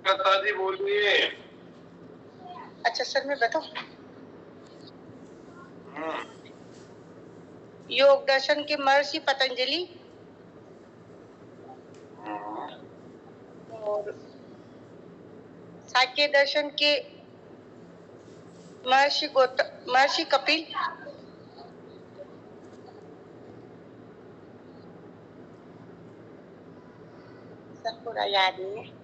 कलकत्ता जी बोलिए। अच्छा सर मैं बताऊं, योग दर्शन के महर्षि पतंजलि और सांख्य दर्शन के महर्षि कपिल, सर पूरा याद नहीं है।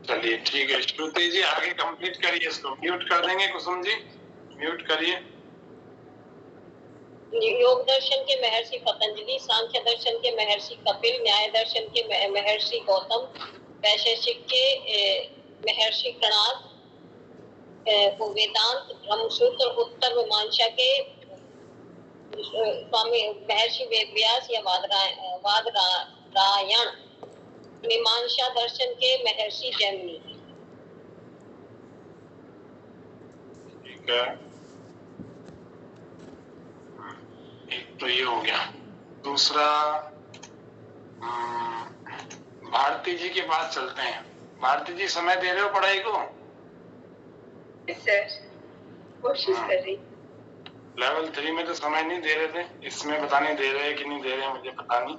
चलिए ठीक है श्रुति जी, आगे कंप्लीट करिए इसको। म्यूट कर देंगे कुसुम जी, म्यूट करिए। योग दर्शन के महर्षि पतंजलि, सांख्य दर्शन के महर्षि कपिल, न्याय दर्शन के महर्षि गौतम, वैशेषिक के महर्षि कणाद, वेदांत ब्रह्मसूत्र उत्तर मीमांसा के स्वामी महर्षि वेदव्यास या वादरायण, मीमांसा दर्शन के महर्षि जैमिनी। ठीक है, एक तो ये हो गया। दूसरा भारती जी के पास चलते हैं। भारती जी समय दे रहे हो पढ़ाई को? सर कोशिश कर रही। लेवल 3 में तो समय नहीं दे रहे थे, इसमें पता नहीं दे रहे कि नहीं दे रहे, मुझे पता नहीं।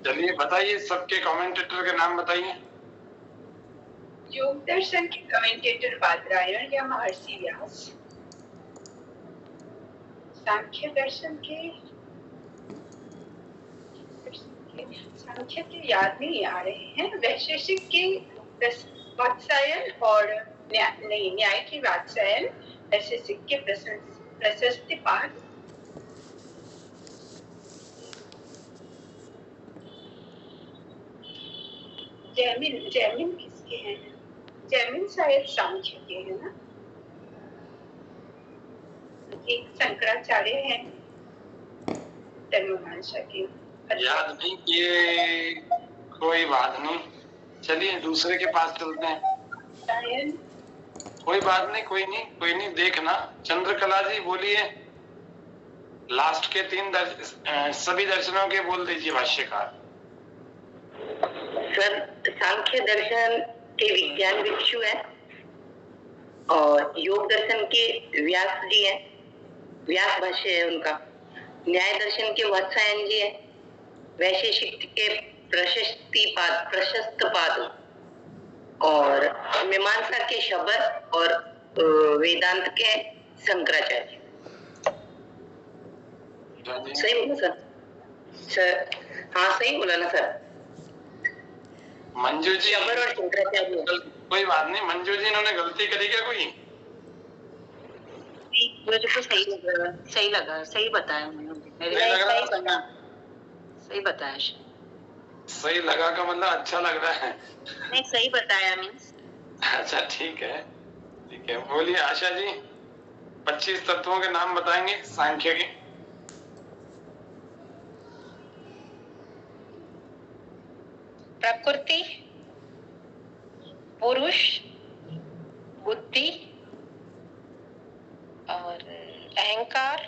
चलिए बताइए, सबके कमेंटेटर के नाम बताइए। योग दर्शन के कमेंटेटर वादरायण या महर्षि व्यास, सांख्य दर्शन के सांख्य के याद नहीं आ रहे हैं, वैशेषिक के वात्सायन और न्याय की वात्सायन, वैशेषिक के प्रशस्तिपाद, जैमिन किसके हैं? जैमिन शायद सांख्य के है ना। एक शंकराचार्य है मीमांसा के। याद नहीं किए, कोई बात नहीं। चलिए दूसरे के पास चलते हैं। कोई बात नहीं, कोई नहीं देखना। चंद्रकला जी बोलिए, लास्ट के 3 सभी दर्शनों के बोल दीजिए भाष्यकार। सर सांख्य दर्शन के विज्ञान भिक्षु है और योग दर्शन के व्यास जी है, व्यास भाष्य है उनका। न्याय दर्शन के वात्सायन जी है, वैशेषिक के प्रशस्त पाद और मीमांसा के शबर और वेदांत के शंकराचार्य। सही बोला सर? हाँ सही बोला ना सर? मंजू जी शबर और शंकराचार्य। कोई बात नहीं, मंजू जी इन्होंने गलती करी क्या कोई? मुझे तो सही लगा, सही बताया उन्होंने। सही बताया। सही लगा का मतलब अच्छा लग रहा है? नहीं सही बताया मीन्स। अच्छा ठीक है, ठीक है। बोलिए आशा जी, 25 तत्वों के नाम बताएंगे सांख्य के। प्रकृति, पुरुष, बुद्धि और अहंकार,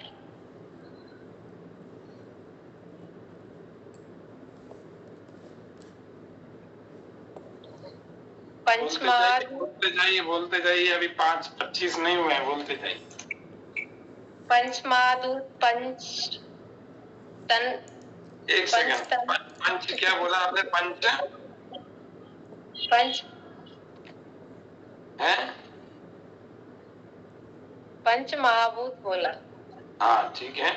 पंचमाद। बोलते जाइए, अभी 25 नहीं हुए हैं, बोलते जाइए। पंचमादु, पंच तन। एक सेकंड, पंच क्या बोला आपने? पंच है, पंच महाभूत बोला। हाँ ठीक है।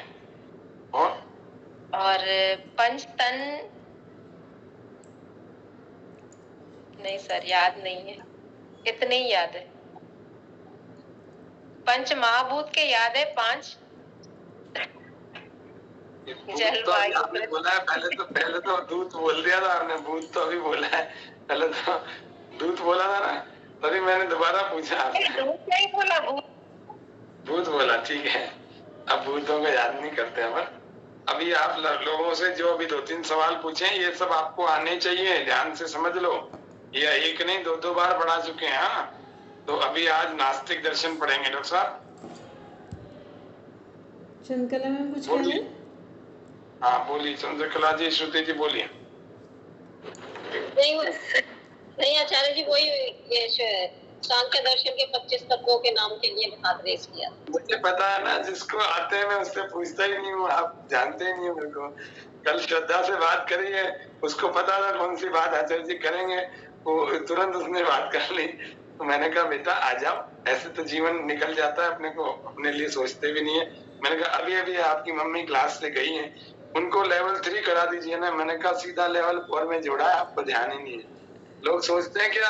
और पंच तन नहीं सर, याद नहीं है, इतने ही याद है। पंच महाभूत के याद है 5। जलवायु आपने बोला है, पहले तो दूध बोल दिया था आपने, भूत तो अभी बोला है। पहले तो दूध बोला था ना, तभी मैंने दोबारा पूछा आपसे। दूध नहीं बोला, भूत बोला, ठीक है। अब भूतों को याद नहीं करते अपन। अभी आप लोगों से जो अभी 2-3 सवाल पूछे, ये सब आपको आने चाहिए, ध्यान से समझ लो। ये एक नहीं 2 बार पढ़ा चुके हैं। हाँ, तो अभी आज नास्तिक दर्शन पढ़ेंगे डॉक्टर साहब। चंद्रकला में कुछ कहना है? हाँ बोलिए चंद्रकला जी, श्रुति जी बोलिए। नहीं आचार्य जी, वही ये सांख्य दर्शन के 25 तत्वों के नाम के लिए हाथ रेस किया। मुझे पता है ना, जिसको आते हैं मैं उससे पूछता ही नहीं हूँ, आप जानते ही नहीं हो मेरे को। कल श्रद्धा से बात करी है, उसको पता था कौन सी बात आचार्य जी करेंगे, वो तुरंत उसने बात कर ली। तो मैंने कहा बेटा आ जाओ, ऐसे तो जीवन निकल जाता है, अपने को अपने लिए सोचते भी नहीं है। मैंने कहा अभी अभी आपकी मम्मी क्लास से गई है, उनको लेवल 3 करा दीजिए ना। मैंने कहा सीधा लेवल 4 में जोड़ा है, आपको ध्यान ही नहीं है। लोग सोचते हैं क्या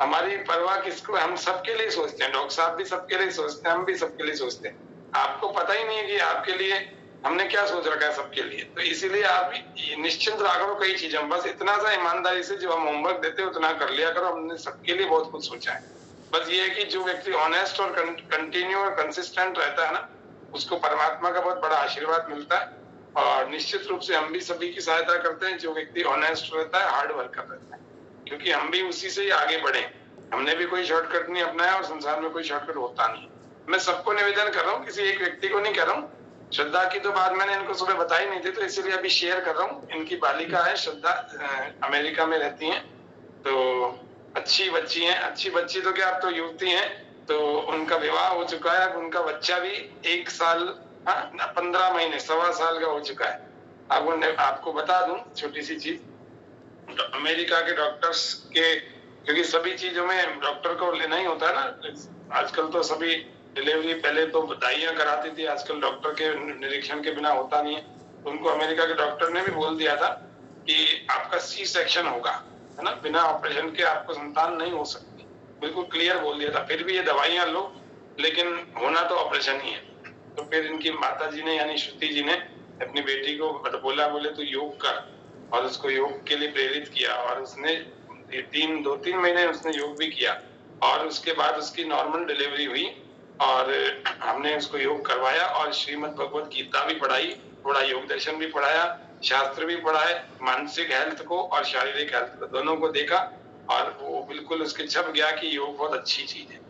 हमारी परवाह किसको, हम सबके लिए सोचते हैं, डॉक्टर साहब भी सबके लिए सोचते हैं, हम भी सबके लिए सोचते हैं। आपको पता ही नहीं है कि आपके लिए हमने क्या सोच रखा है सबके लिए। तो इसीलिए आप निश्चिंत रहा करो कई चीजों, बस इतना सा ईमानदारी से जो हम होमवर्क देते हैं उतना कर लिया करो। हमने सबके लिए बहुत कुछ सोचा है। बस ये है कि जो व्यक्ति ऑनेस्ट और कंटिन्यू और कंसिस्टेंट रहता है ना, उसको परमात्मा का बहुत बड़ा आशीर्वाद मिलता है। और निश्चित रूप से हम भी सभी की सहायता करते हैं जो व्यक्ति ऑनेस्ट रहता है, हार्ड वर्कर रहता है, क्योंकि हम भी उसी से ही आगे बढ़े। हमने भी कोई शॉर्टकट नहीं अपनाया और संसार में कोई शॉर्टकट होता नहीं। मैं सबको निवेदन कर रहा हूँ, किसी एक व्यक्ति को नहीं कर रहा हूँ। श्रद्धा की तो बात मैंने इनको सुबह बताई नहीं थी, तो इसीलिए अभी शेयर कर रहा हूँ। इनकी बालिका है श्रद्धा, अमेरिका में रहती हैं, तो अच्छी बच्ची हैं। अच्छी बच्ची तो क्या, अब तो युवती हैं, तो उनका विवाह हो चुका है। अब उनका बच्चा भी 1 साल 15 महीने 1.25 साल का हो चुका है। अब आपको बता दूं छोटी सी चीज, तो अमेरिका के डॉक्टर्स के, क्योंकि सभी चीजों में डॉक्टर को लेना ही होता है ना। आजकल तो सभी डिलीवरी पहले तो दाइयां कराती थी, आजकल डॉक्टर के निरीक्षण के बिना होता नहीं है। तो उनको अमेरिका के डॉक्टर ने भी बोल दिया था कि आपका सी सेक्शन होगा, है ना, बिना ऑपरेशन के आपको संतान नहीं हो सकती, बिल्कुल क्लियर बोल दिया था। फिर भी ये दवाइयां लो, लेकिन होना तो ऑपरेशन ही है। तो फिर इनकी माता जी ने यानी श्रुति जी ने अपनी बेटी को बोले तो योग कर, और उसको योग के लिए प्रेरित किया। और उसने 2-3 महीने उसने योग भी किया, और उसके बाद उसकी नॉर्मल डिलीवरी हुई। और हमने उसको योग करवाया और श्रीमद् भगवत गीता भी पढ़ाई, थोड़ा योग दर्शन भी पढ़ाया, शास्त्र भी पढ़ाए, मानसिक हेल्थ को और शारीरिक हेल्थ को दोनों को देखा, और वो बिल्कुल उसके छप गया कि योग बहुत अच्छी चीज है।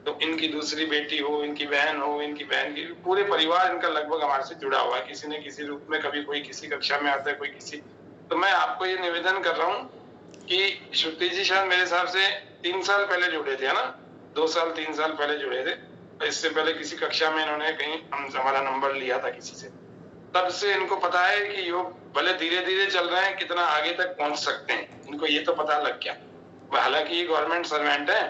तो इनकी दूसरी बेटी हो, इनकी बहन हो, इनकी बहन की, पूरे परिवार इनका लगभग हमारे से जुड़ा हुआ है, किसी न किसी रूप में। कभी कोई किसी कक्षा में आता है, कोई किसी। तो मैं आपको ये निवेदन कर रहा हूँ कि श्रुति जी शायद मेरे हिसाब से 3 साल पहले जुड़े थे, है ना, 2 साल 3 साल पहले जुड़े थे। इससे पहले किसी कक्षा में इन्होंने कहीं हमारा नंबर लिया था किसी से। तब से इनको पता है कि योग भले धीरे धीरे चल रहे हैं, कितना आगे तक पहुंच सकते हैं, इनको ये तो पता लग गया। हालांकि ये गवर्नमेंट सर्वेंट है,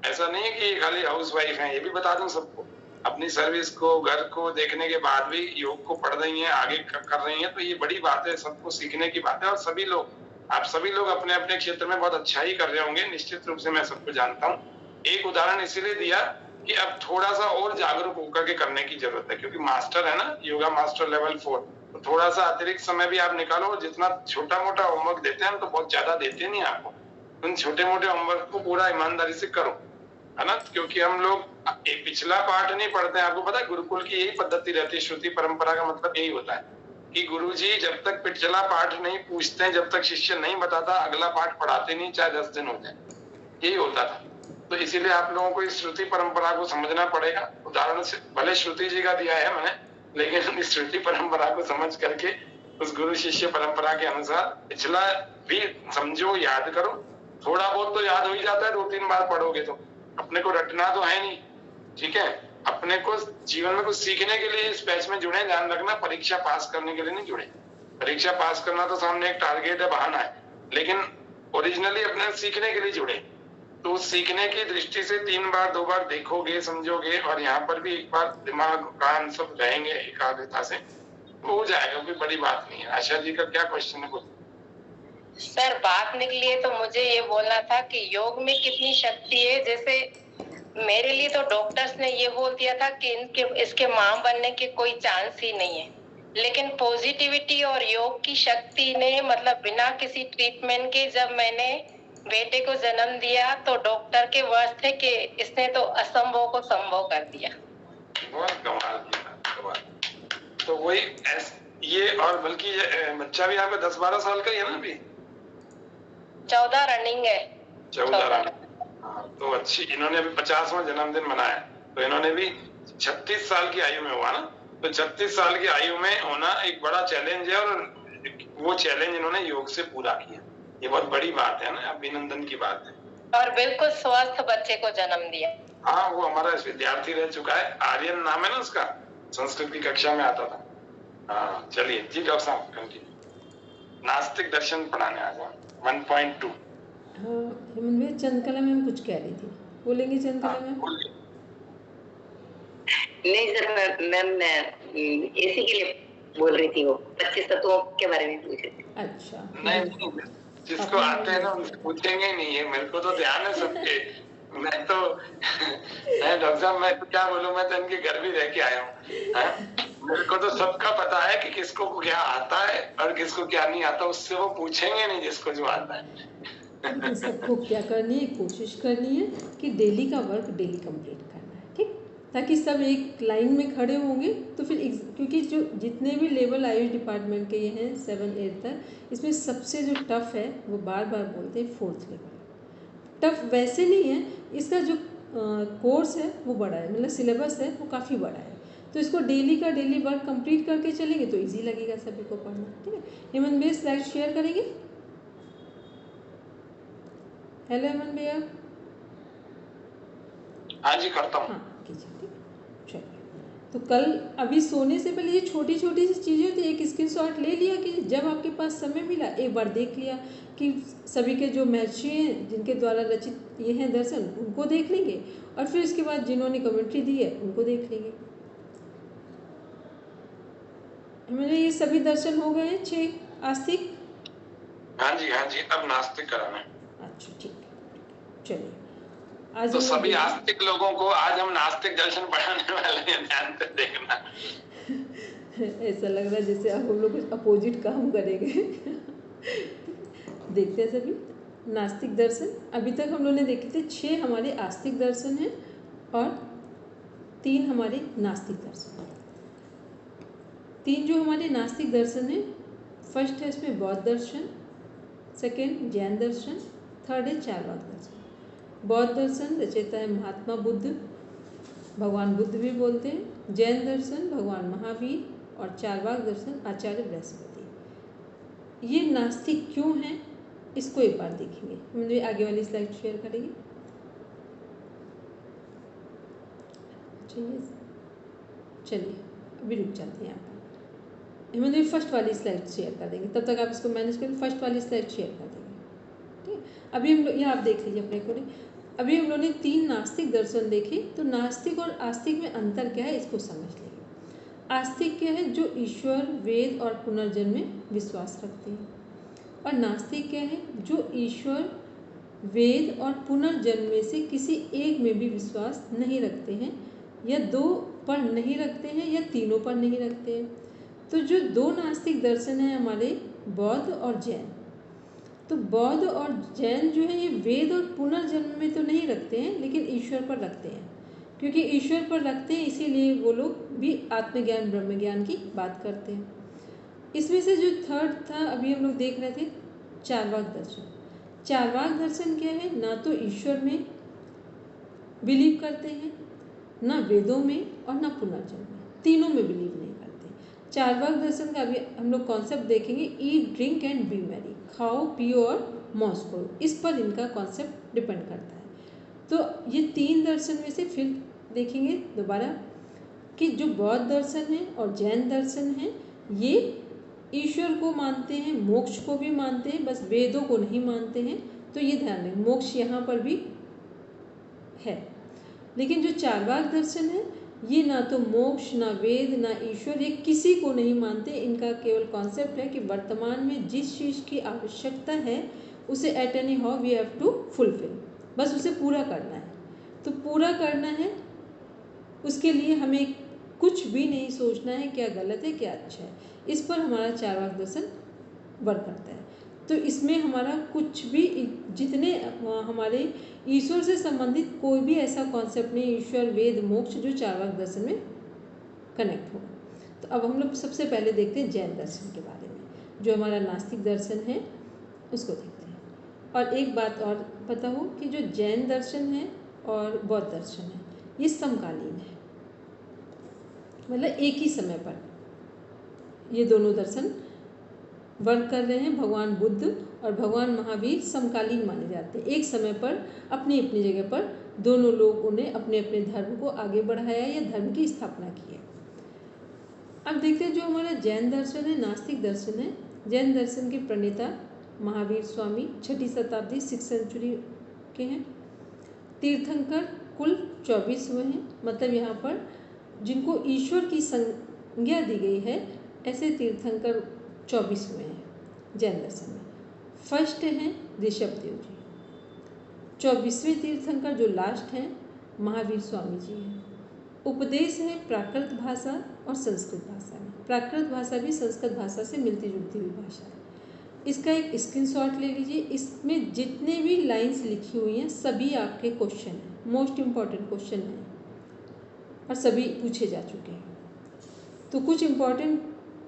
ऐसा नहीं है कि खाली हाउस वाइफ है। ये भी बता दूं सबको, अपनी सर्विस को, घर को देखने के बाद भी योग को पढ़ रही हैं, आगे कर रही हैं। तो ये बड़ी बात है, सबको सीखने की बात है। और सभी लोग, आप सभी लोग अपने अपने क्षेत्र में बहुत अच्छा ही कर रहे होंगे, निश्चित रूप से मैं सबको जानता हूँ। एक उदाहरण इसीलिए दिया कि अब थोड़ा सा और जागरूक होकर के करने की जरूरत है, क्योंकि मास्टर है ना, योगा मास्टर लेवल 4, तो थोड़ा सा अतिरिक्त समय भी आप निकालो। जितना छोटा मोटा होमवर्क देते हैं हम, तो बहुत ज्यादा देते नहीं आपको, उन छोटे मोटे होमवर्क को पूरा ईमानदारी से करो, है ना। क्योंकि हम लोग एक पिछला पाठ नहीं पढ़ते हैं। आपको पता है गुरुकुल की यही पद्धति रहती है, श्रुति परंपरा का मतलब यही होता है कि गुरुजी जब तक पिछला पाठ नहीं पूछते हैं, जब तक शिष्य नहीं बताता, अगला पाठ पढ़ाते नहीं, चाहे 10 दिन हो जाए। यही होता था। तो इसीलिए आप लोगों को इस श्रुति परंपरा को समझना पड़ेगा। उदाहरण से भले श्रुति जी का दिया है मैंने, लेकिन इस श्रुति परंपरा को समझ करके उस गुरु शिष्य परंपरा के अनुसार पिछला भी समझो, याद करो। थोड़ा बहुत तो याद हो ही जाता है, 2-3 बार पढ़ोगे तो। अपने को रटना तो है नहीं, ठीक है। अपने को जीवन में कुछ सीखने के लिए इस बैच में जुड़े, ध्यान रखना, परीक्षा पास करने के लिए नहीं जुड़े। परीक्षा पास करना तो सामने एक टारगेट है, बहाना है, लेकिन ओरिजिनली अपने सीखने के लिए जुड़े। तो सीखने की दृष्टि से 3 बार 2 बार देखोगे, समझोगे, और यहाँ पर भी एक बार दिमाग कान सब रहेंगे एकाग्रता से, हो जाएगा, कोई बड़ी बात नहीं है। आशा जी का क्या क्वेश्चन है? सर बात निकली है तो मुझे ये बोलना था कि योग में कितनी शक्ति है। जैसे मेरे लिए तो डॉक्टर्स ने ये बोल दिया था कि इसके मां बनने के कोई चांस ही नहीं है, लेकिन पॉजिटिविटी और योग की शक्ति ने, मतलब बिना किसी ट्रीटमेंट के जब मैंने बेटे को जन्म दिया तो डॉक्टर के वर्ड्स थे कि इसने तो असंभव को संभव कर दिया। बहुत कमाल किया। तो वही ये, और बल्कि बच्चा भी यहाँ पे 10-12 साल का ही है ना अभी? 14 रनिंग है। 14 रनिंग। तो अच्छी, इन्होंने अभी 50वां जन्मदिन मनाया, तो इन्होंने भी 36 साल की आयु में हुआ ना। तो 36 साल की आयु में होना एक बड़ा चैलेंज है, और वो चैलेंज इन्होंने योग से पूरा किया। ये बहुत बड़ी बात है ना, अभिनंदन की बात है। और बिल्कुल स्वस्थ बच्चे को जन्म दिया। हाँ, वो हमारा विद्यार्थी रह चुका है, आर्यन नाम है ना उसका, संस्कृत की कक्षा में आता था। हाँ चलिए जी डॉक्टर साहब कंटिन्यू। नास्तिक दर्शन पढ़ाने आ जाओ 1.2। हाँ हेमंत भैया, चंद्रकला मैम कुछ कह रही थी, बोलेंगे चंद्रकला मैम? नहीं सर, मैं इसी के लिए बोल रही थी, वो 25 तत्वों के बारे में पूछ रही थी। अच्छा नहीं, जिसको आते हैं ना उनसे पूछेंगे ही नहीं है, मेरे को तो ध्यान है सबके। मैं तो मैं डॉक्टर साहब, मैं तो क्या बोलूं, मैं तो इनके घर भी रह के आया हूँ। मेरे को तो सबका पता है कि किसको क्या आता है और किसको क्या नहीं आता, उससे वो पूछेंगे नहीं जिसको जो आता है। लेकिन सबको क्या करनी है, कोशिश करनी है कि डेली का वर्क डेली कंप्लीट करना है, ठीक, ताकि सब एक लाइन में खड़े होंगे तो फिर क्योंकि जो जितने भी लेवल आयुष डिपार्टमेंट के ये हैं 7-8 तक, इसमें सबसे जो टफ है वो बार बार बोलते हैं 4th लेवल। टफ वैसे नहीं है, इसका जो कोर्स है वो बड़ा है, मतलब सिलेबस है वो काफ़ी बड़ा है, तो इसको डेली का डेली वर्क कंप्लीट करके चलेंगे तो इजी लगेगा सभी को पढ़ना, ठीक है। हेमंत भैया स्लाइड शेयर करेंगे? हेलो हेमंत भैया। हाँ जी करता हूँ। हाँ कीजिए, ठीक है चलिए। तो कल अभी सोने से पहले ये छोटी छोटी सी चीज़ें होती है, एक स्क्रीनशॉट ले लिया कि जब आपके पास समय मिला एक बार देख लिया कि सभी के जो महर्षि हैं जिनके द्वारा रचित ये हैं दर्शन, उनको देख लेंगे, और फिर इसके बाद जिन्होंने कमेंट्री दी है उनको देख लेंगे। मेरे ये सभी दर्शन हो गए 6 आस्तिक? हाँ जी, अब नास्तिक कराना है। अच्छा ठीक है, चलिए आज तो हम सभी आस्तिक लोगों को आज हम नास्तिक दर्शन पढ़ाने वाले हैं, ध्यान से देखना। ऐसा लग रहा है जैसे अब हम लोग कुछ अपोजिट काम करेंगे। देखते हैं सभी नास्तिक दर्शन। अभी तक हम लोगों ने देखे थे 6 हमारे आस्तिक दर्शन हैं और 3 हमारे नास्तिक दर्शन हैं। 3 जो हमारे नास्तिक दर्शन हैं, फर्स्ट है इसमें बौद्ध दर्शन, सेकेंड जैन दर्शन, थर्ड है चारवाक दर्शन। बौद्ध दर्शन रचयिता है महात्मा बुद्ध, भगवान बुद्ध भी बोलते हैं। जैन दर्शन भगवान महावीर और चारवाक दर्शन आचार्य बृहस्पति। ये नास्तिक क्यों हैं इसको एक बार देखेंगे। मुझे आगे वाली स्लाइड शेयर करेंगे। चलिए अभी रुक जाते हैं यहाँ पर। मुझे फर्स्ट वाली स्लाइड शेयर कर देंगे, तब तक आप इसको मैनेज करें। फर्स्ट वाली स्लाइड शेयर कर देंगे, ठीक। अभी हम लोग यहाँ आप देख लीजिए अपने को। अभी हम लोगों ने 3 नास्तिक दर्शन देखे, तो नास्तिक और आस्तिक में अंतर क्या है इसको समझ लेंगे। आस्तिक क्या है? जो ईश्वर, वेद और पुनर्जन्म में विश्वास रखते हैं। और नास्तिक क्या है? जो ईश्वर, वेद और पुनर्जन्म में से किसी एक में भी विश्वास नहीं रखते हैं, या 2 पर नहीं रखते हैं, या तीनों पर नहीं रखते हैं। तो जो 2 नास्तिक दर्शन हैं हमारे, बौद्ध और जैन, तो बौद्ध और जैन जो है ये वेद और पुनर्जन्म में तो नहीं रखते हैं, लेकिन ईश्वर पर रखते हैं। क्योंकि ईश्वर पर रखते हैं इसीलिए वो लोग भी आत्मज्ञान ब्रह्म ज्ञान की बात करते हैं। इसमें से जो थर्ड था अभी हम लोग देख रहे थे, चारवाक दर्शन। चारवाक दर्शन क्या है? ना तो ईश्वर में बिलीव करते हैं, ना वेदों में और ना पुनर्जन्म में, तीनों में बिलीव नहीं करते। चारवाक दर्शन का अभी हम लोग कॉन्सेप्ट देखेंगे, eat drink and B Mary, खाओ पियो और मौज करो, इस पर इनका कॉन्सेप्ट डिपेंड करता है। तो ये 3 दर्शन में से फिर देखेंगे दोबारा कि जो बौद्ध दर्शन है और जैन दर्शन है ये ईश्वर को मानते हैं, मोक्ष को भी मानते हैं, बस वेदों को नहीं मानते हैं। तो ये ध्यान रखें, मोक्ष यहाँ पर भी है। लेकिन जो चारवाक दर्शन है ये ना तो मोक्ष, ना वेद, ना ईश्वर, ये किसी को नहीं मानते। इनका केवल कॉन्सेप्ट है कि वर्तमान में जिस चीज़ की आवश्यकता है उसे at any how we have to fulfil, बस उसे पूरा करना है। तो पूरा करना है, उसके लिए हमें कुछ भी नहीं सोचना है क्या गलत है क्या अच्छा है। इस पर हमारा चारवाक दर्शन वर्क करता है। तो इसमें हमारा कुछ भी, जितने हमारे ईश्वर से संबंधित कोई भी ऐसा कॉन्सेप्ट नहीं, ईश्वर, वेद, मोक्ष, जो चारवाक दर्शन में कनेक्ट होगा। तो अब हम लोग सबसे पहले देखते हैं जैन दर्शन के बारे में, जो हमारा नास्तिक दर्शन है उसको देखते हैं। और एक बात और पता हो कि जो जैन दर्शन है और बौद्ध दर्शन है ये समकालीन है, मतलब एक ही समय पर ये दोनों दर्शन वर्क कर रहे हैं। भगवान बुद्ध और भगवान महावीर समकालीन माने जाते हैं। एक समय पर अपनी अपनी जगह पर दोनों लोगों ने अपने अपने धर्म को आगे बढ़ाया या धर्म की स्थापना की है। अब देखते हैं जो हमारा जैन दर्शन है, नास्तिक दर्शन है। जैन दर्शन के प्रणेता महावीर स्वामी 6वीं शताब्दी 6th सेंचुरी के हैं। तीर्थंकर कुल 24 हुए हैं, मतलब यहाँ पर जिनको ईश्वर की संज्ञा दी गई है ऐसे तीर्थंकर 24 हुए हैं जैन दर्शन में। फर्स्ट हैं ऋषभदेव जी। 24वें तीर्थंकर जो लास्ट हैं महावीर स्वामी जी हैं। उपदेश है प्राकृत भाषा और संस्कृत भाषा में। प्राकृत भाषा भी संस्कृत भाषा से मिलती जुलती हुई भाषा है। इसका एक स्क्रीनशॉट ले लीजिए। इसमें जितने भी लाइंस लिखी हुई हैं सभी आपके क्वेश्चन हैं, मोस्ट इम्पॉर्टेंट क्वेश्चन हैं और सभी पूछे जा चुके हैं। तो कुछ इम्पॉर्टेंट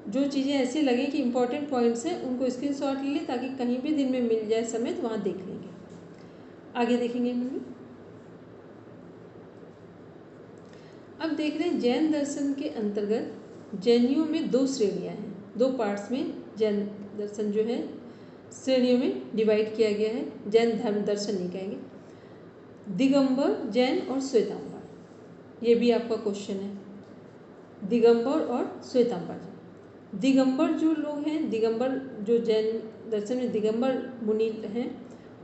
जो चीज़ें ऐसी लगे कि इम्पॉर्टेंट पॉइंट्स हैं उनको स्क्रीनशॉट ले लें ताकि कहीं भी दिन में मिल जाए समय तो वहाँ देख लेंगे। आगे देखेंगे हम लोग। अब देख रहे हैं जैन दर्शन के अंतर्गत जैनियों में 2 श्रेणियाँ हैं। 2 पार्ट्स में जैन दर्शन जो है श्रेणियों में डिवाइड किया गया है। जैन धर्म दर्शन नहीं कहेंगे। दिगंबर जैन और श्वेतांबर, ये भी आपका क्वेश्चन है। दिगंबर और श्वेतांबर। दिगंबर जो लोग हैं, दिगंबर जो जैन दर्शन में दिगंबर मुनि हैं,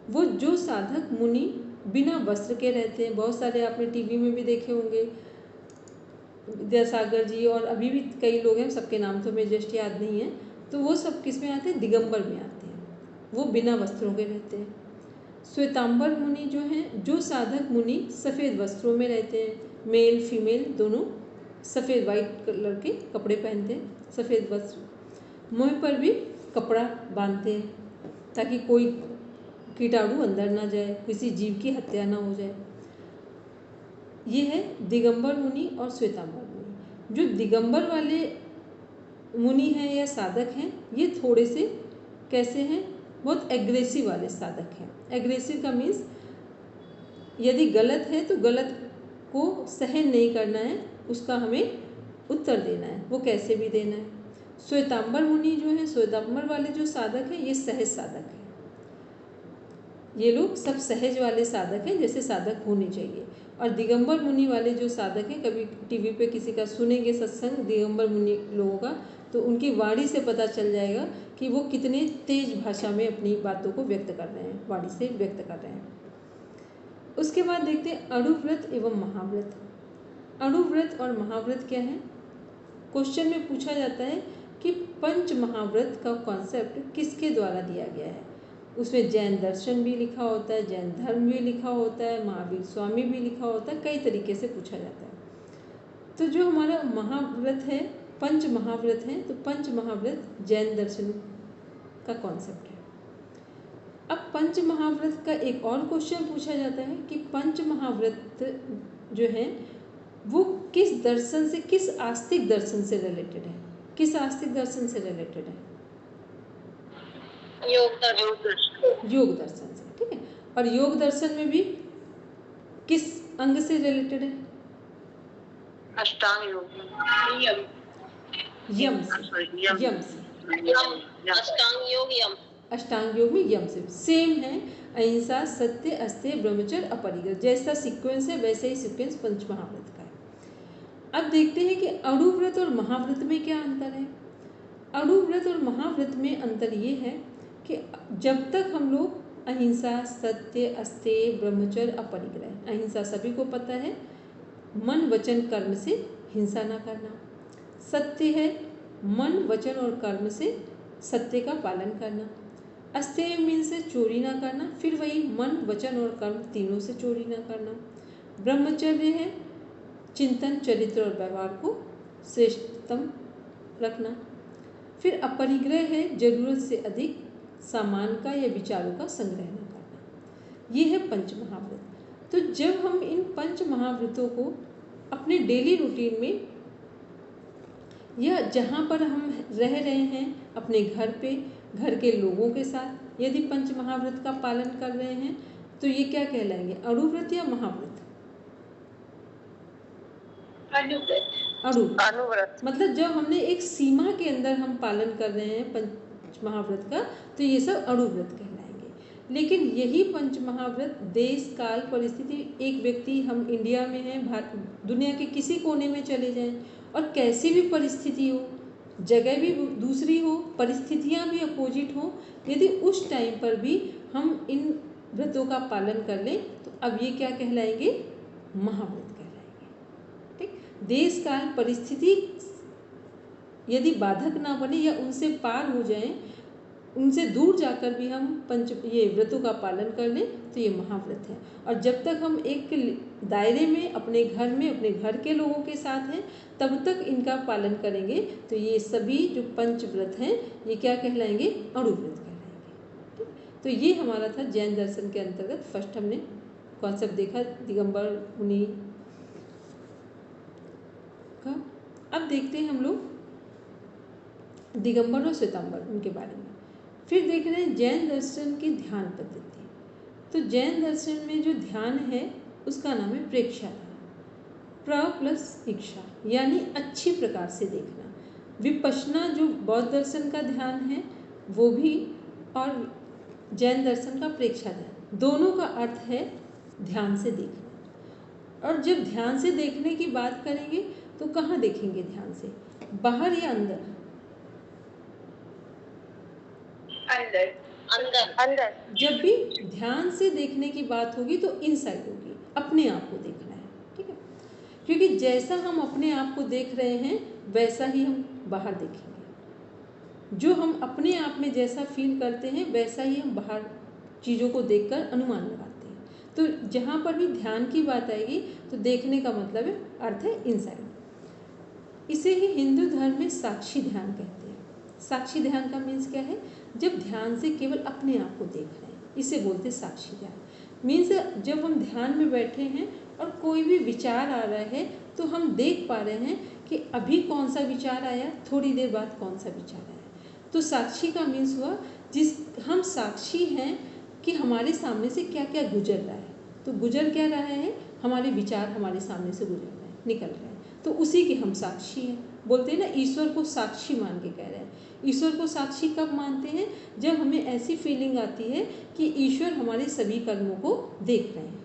वो जो साधक मुनि बिना वस्त्र के रहते हैं। बहुत सारे आपने टीवी में भी देखे होंगे, विद्यासागर जी और अभी भी कई लोग हैं, सबके नाम तो मुझे जस्ट याद नहीं है। तो वो सब किस में आते हैं? दिगंबर में आते हैं। वो बिना वस्त्रों के रहते हैं। श्वेतांबर मुनि जो हैं, जो साधक मुनि सफ़ेद वस्त्रों में रहते हैं। मेल फीमेल दोनों सफ़ेद वाइट कलर के कपड़े पहनते हैं, सफ़ेद वस्त्र। मुँह पर भी कपड़ा बांधते हैं ताकि कोई कीटाणु अंदर ना जाए, किसी जीव की हत्या ना हो जाए। ये है दिगंबर मुनि और श्वेतांबर मुनि। जो दिगंबर वाले मुनि हैं या साधक हैं, ये थोड़े से कैसे हैं? बहुत एग्रेसिव वाले साधक हैं। एग्रेसिव का मीन्स यदि गलत है तो गलत को सहन नहीं करना है, उसका हमें उत्तर देना है, वो कैसे भी देना है। श्वेतांबर मुनि जो हैं, श्वेतांबर वाले जो साधक हैं, ये सहज साधक हैं। ये लोग सब सहज वाले साधक हैं, जैसे साधक होने चाहिए। और दिगंबर मुनि वाले जो साधक हैं, कभी टीवी पे किसी का सुनेंगे सत्संग दिगंबर मुनि लोगों का, तो उनकी वाणी से पता चल जाएगा कि वो कितने तेज भाषा में अपनी बातों को व्यक्त कर रहे हैं, वाणी से व्यक्त कर रहे हैं। उसके बाद देखते हैं अणुव्रत एवं महाव्रत। अणुव्रत और महाव्रत क्या है? क्वेश्चन में पूछा जाता है कि पंच महाव्रत का कॉन्सेप्ट किसके द्वारा दिया गया है। उसमें जैन दर्शन भी लिखा होता है, जैन धर्म भी लिखा होता है, महावीर स्वामी भी लिखा होता है, कई तरीके से पूछा जाता है। तो जो हमारा महाव्रत है, पंच महाव्रत हैं, तो पंच महाव्रत जैन दर्शन का कॉन्सेप्ट है। अब पंच महाव्रत का एक और क्वेश्चन पूछा जाता है कि पंच महाव्रत जो है वो किस दर्शन से, किस आस्तिक दर्शन से रिलेटेड है? किस आस्तिक दर्शन से रिलेटेड है? योग दर्शन। योग दर्शन से, ठीक है। और योग दर्शन में भी किस अंग से रिलेटेड है? अष्टांग योग, यम से। यम से। अष्टांग योग यम। अष्टांग योग में यम से सेम है। अहिंसा, सत्य, अस्तेय, ब्रह्मचर्य, अपरिग्रह, जैसा सीक्वेंस है वैसे ही सीक्वेंस पंच महाव्रत का है। अब देखते हैं कि अणुव्रत और महाव्रत में क्या अंतर है। अणुव्रत और महाव्रत में अंतर ये है कि जब तक हम लोग अहिंसा, सत्य, अस्तेय, ब्रह्मचर्य, अपरिग्रह, अहिंसा सभी को पता है, मन वचन कर्म से हिंसा ना करना। सत्य है मन वचन और कर्म से सत्य का पालन करना। अस्तेय मीन्स से चोरी ना करना, फिर वही मन वचन और कर्म तीनों से चोरी ना करना। ब्रह्मचर्य है चिंतन, चरित्र और व्यवहार को श्रेष्ठतम रखना। फिर अपरिग्रह है जरूरत से अधिक सामान का या विचारों का संग्रह न करना। ये है पंच महाव्रत। तो जब हम इन पंच महाव्रतों को अपने डेली रूटीन में या जहाँ पर हम रह रहे हैं, अपने घर पे, घर के लोगों के साथ यदि पंच महाव्रत का पालन कर रहे हैं तो ये क्या कहलाएंगे? अणुव्रत या महाव्रत? अनुव्रत। अणुव्रत मतलब जब हमने एक सीमा के अंदर हम पालन कर रहे हैं पंच पंच महाव्रत का, तो ये सब अणुव्रत कहलाएंगे। लेकिन यही पंच महाव्रत देश काल परिस्थिति, एक व्यक्ति, हम इंडिया में हैं, दुनिया के किसी कोने में चले जाएं और कैसी भी परिस्थिति हो, जगह भी दूसरी हो, परिस्थितियां भी अपोजिट हो, यदि उस टाइम पर भी हम इन व्रतों का पालन कर लें तो अब ये क्या कहलाएंगे, महाव्रत कहलाएंगे। ठीक, देश काल परिस्थिति यदि बाधक ना बने या उनसे पार हो जाएं, उनसे दूर जाकर भी हम ये व्रतों का पालन कर लें तो ये महाव्रत है। और जब तक हम एक दायरे में अपने घर में अपने घर के लोगों के साथ हैं तब तक इनका पालन करेंगे तो ये सभी जो पंच व्रत हैं ये क्या कहलाएंगे, अणुव्रत कहलाएंगे। ठीक, तो ये हमारा था जैन दर्शन के अंतर्गत फर्स्ट हमने कॉन्सेप्ट देखा दिगंबर मुनि का। अब देखते हैं हम लोग दिगंबर और श्वेतांबर उनके बारे में। फिर देख रहे हैं जैन दर्शन की ध्यान पद्धति। तो जैन दर्शन में जो ध्यान है उसका नाम है प्रेक्षा ध्यान, प्र प्लस इक्षा, यानी अच्छी प्रकार से देखना। विपश्यना जो बौद्ध दर्शन का ध्यान है वो भी, और जैन दर्शन का प्रेक्षा ध्यान, दोनों का अर्थ है ध्यान से देखना। और जब ध्यान से देखने की बात करेंगे तो कहाँ देखेंगे ध्यान से, बाहर या अंदर? अंदर। अंदर। अंदर। जब भी ध्यान से देखने की बात होगी तो इनसाइड होगी, अपने आप को देखना है। ठीक है, क्योंकि जैसा हम अपने आप को देख रहे हैं वैसा ही हम बाहर देखेंगे। जो हम अपने आप में जैसा फील करते हैं वैसा ही हम बाहर चीज़ों को देखकर अनुमान लगाते हैं। तो जहाँ पर भी ध्यान की बात आएगी तो देखने का मतलब है, अर्थ है इनसाइड। इसे ही हिंदू धर्म में साक्षी ध्यान कहते हैं। साक्षी ध्यान का मीन्स क्या है, जब ध्यान से केवल अपने आप को देख रहे हैं, इसे बोलते हैं साक्षी ध्यान। मीन्स जब हम ध्यान में बैठे हैं और कोई भी विचार आ रहा है तो हम देख पा रहे हैं कि अभी कौन सा विचार आया, थोड़ी देर बाद कौन सा विचार आया। तो साक्षी का मीन्स हुआ हम साक्षी हैं कि हमारे सामने से क्या क्या गुजर रहा है। तो गुजर क्या रहा है, हमारे विचार हमारे सामने से गुजर रहे हैं, निकल रहे हैं, तो उसी के हम साक्षी हैं। बोलते हैं ना, ईश्वर को साक्षी मान के कह रहे हैं। ईश्वर को साक्षी कब मानते हैं, जब हमें ऐसी फीलिंग आती है कि ईश्वर हमारे सभी कर्मों को देख रहे हैं।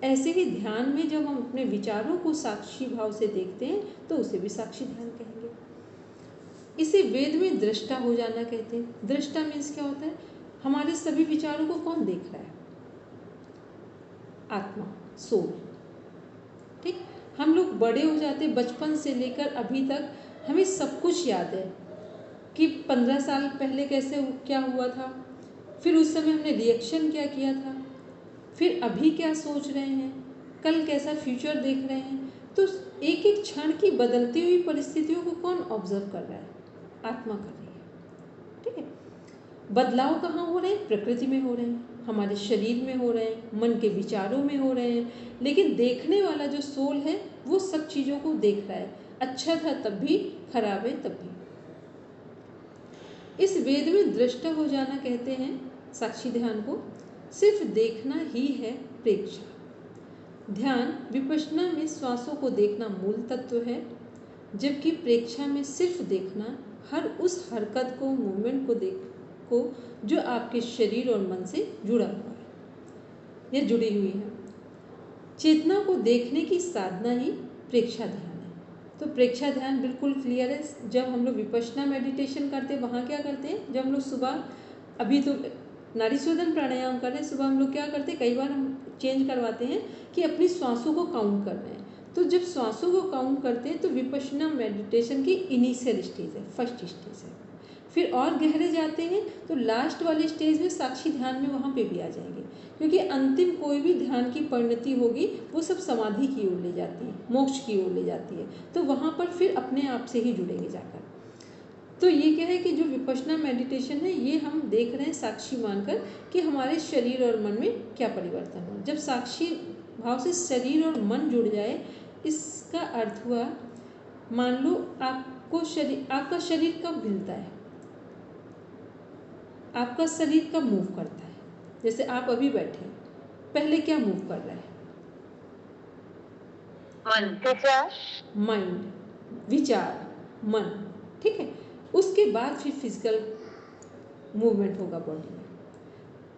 ऐसे ही ध्यान में जब हम अपने विचारों को साक्षी भाव से देखते हैं तो उसे भी साक्षी ध्यान कहेंगे। इसे वेद में दृष्टा हो जाना कहते हैं। दृष्टा मीन्स क्या होता है, हमारे सभी विचारों को कौन देख रहा है, आत्मा, सोल। ठीक, हम लोग बड़े हो जाते, बचपन से लेकर अभी तक हमें सब कुछ याद है कि 15 साल पहले कैसे क्या हुआ था, फिर उस समय हमने रिएक्शन क्या किया था, फिर अभी क्या सोच रहे हैं, कल कैसा फ्यूचर देख रहे हैं। तो एक एक क्षण की बदलती हुई परिस्थितियों को कौन ऑब्जर्व कर रहा है, आत्मा कर रही है। ठीक है, बदलाव कहाँ हो रहे हैं, प्रकृति में हो रहे हैं, हमारे शरीर में हो रहे हैं, मन के विचारों में हो रहे हैं। लेकिन देखने वाला जो सोल है वो सब चीज़ों को देख रहा है, अच्छा था तब भी, खराब है तब भी। इस वेद में दृष्टा हो जाना कहते हैं साक्षी ध्यान को। सिर्फ देखना ही है प्रेक्षा। ध्यान विपश्यना में श्वासों को देखना मूल तत्व है, जबकि प्रेक्षा में सिर्फ देखना हर उस हरकत को, मूवमेंट को जो आपके शरीर और मन से जुड़ा हुआ है या जुड़ी हुई है। चेतना को देखने की साधना ही प्रेक्षा ध्यान है। तो प्रेक्षा ध्यान बिल्कुल क्लियर है। जब हम लोग विपश्यना मेडिटेशन करते हैं वहाँ क्या करते हैं, जब हम लोग सुबह, अभी तो नाड़ीशोधन प्राणायाम कर रहे हैं, सुबह हम लोग क्या करते हैं, कई बार हम चेंज करवाते हैं कि अपनी श्वासों को काउंट कर रहे हैं। तो जब श्वासों को काउंट करते हैं तो विपश्यना मेडिटेशन की इनिशियल स्टेज है, फर्स्ट स्टेज है। फिर और गहरे जाते हैं तो लास्ट वाले स्टेज में साक्षी ध्यान में वहाँ पे भी आ जाएंगे, क्योंकि अंतिम कोई भी ध्यान की परिणति होगी वो सब समाधि की ओर ले जाती है, मोक्ष की ओर ले जाती है। तो वहाँ पर फिर अपने आप से ही जुड़ेंगे जाकर। तो ये क्या है कि जो विपश्यना मेडिटेशन है ये हम देख रहे हैं साक्षी मानकर कि हमारे शरीर और मन में क्या परिवर्तन हो। जब साक्षी भाव से शरीर और मन जुड़ जाए, इसका अर्थ हुआ, मान लो आपका शरीर कब हिलता है, आपका शरीर कब मूव करता है। जैसे आप अभी बैठे हैं, पहले क्या मूव कर रहा है, माइंड, विचार, मन। ठीक है, उसके बाद फिर फिजिकल मूवमेंट होगा बॉडी में।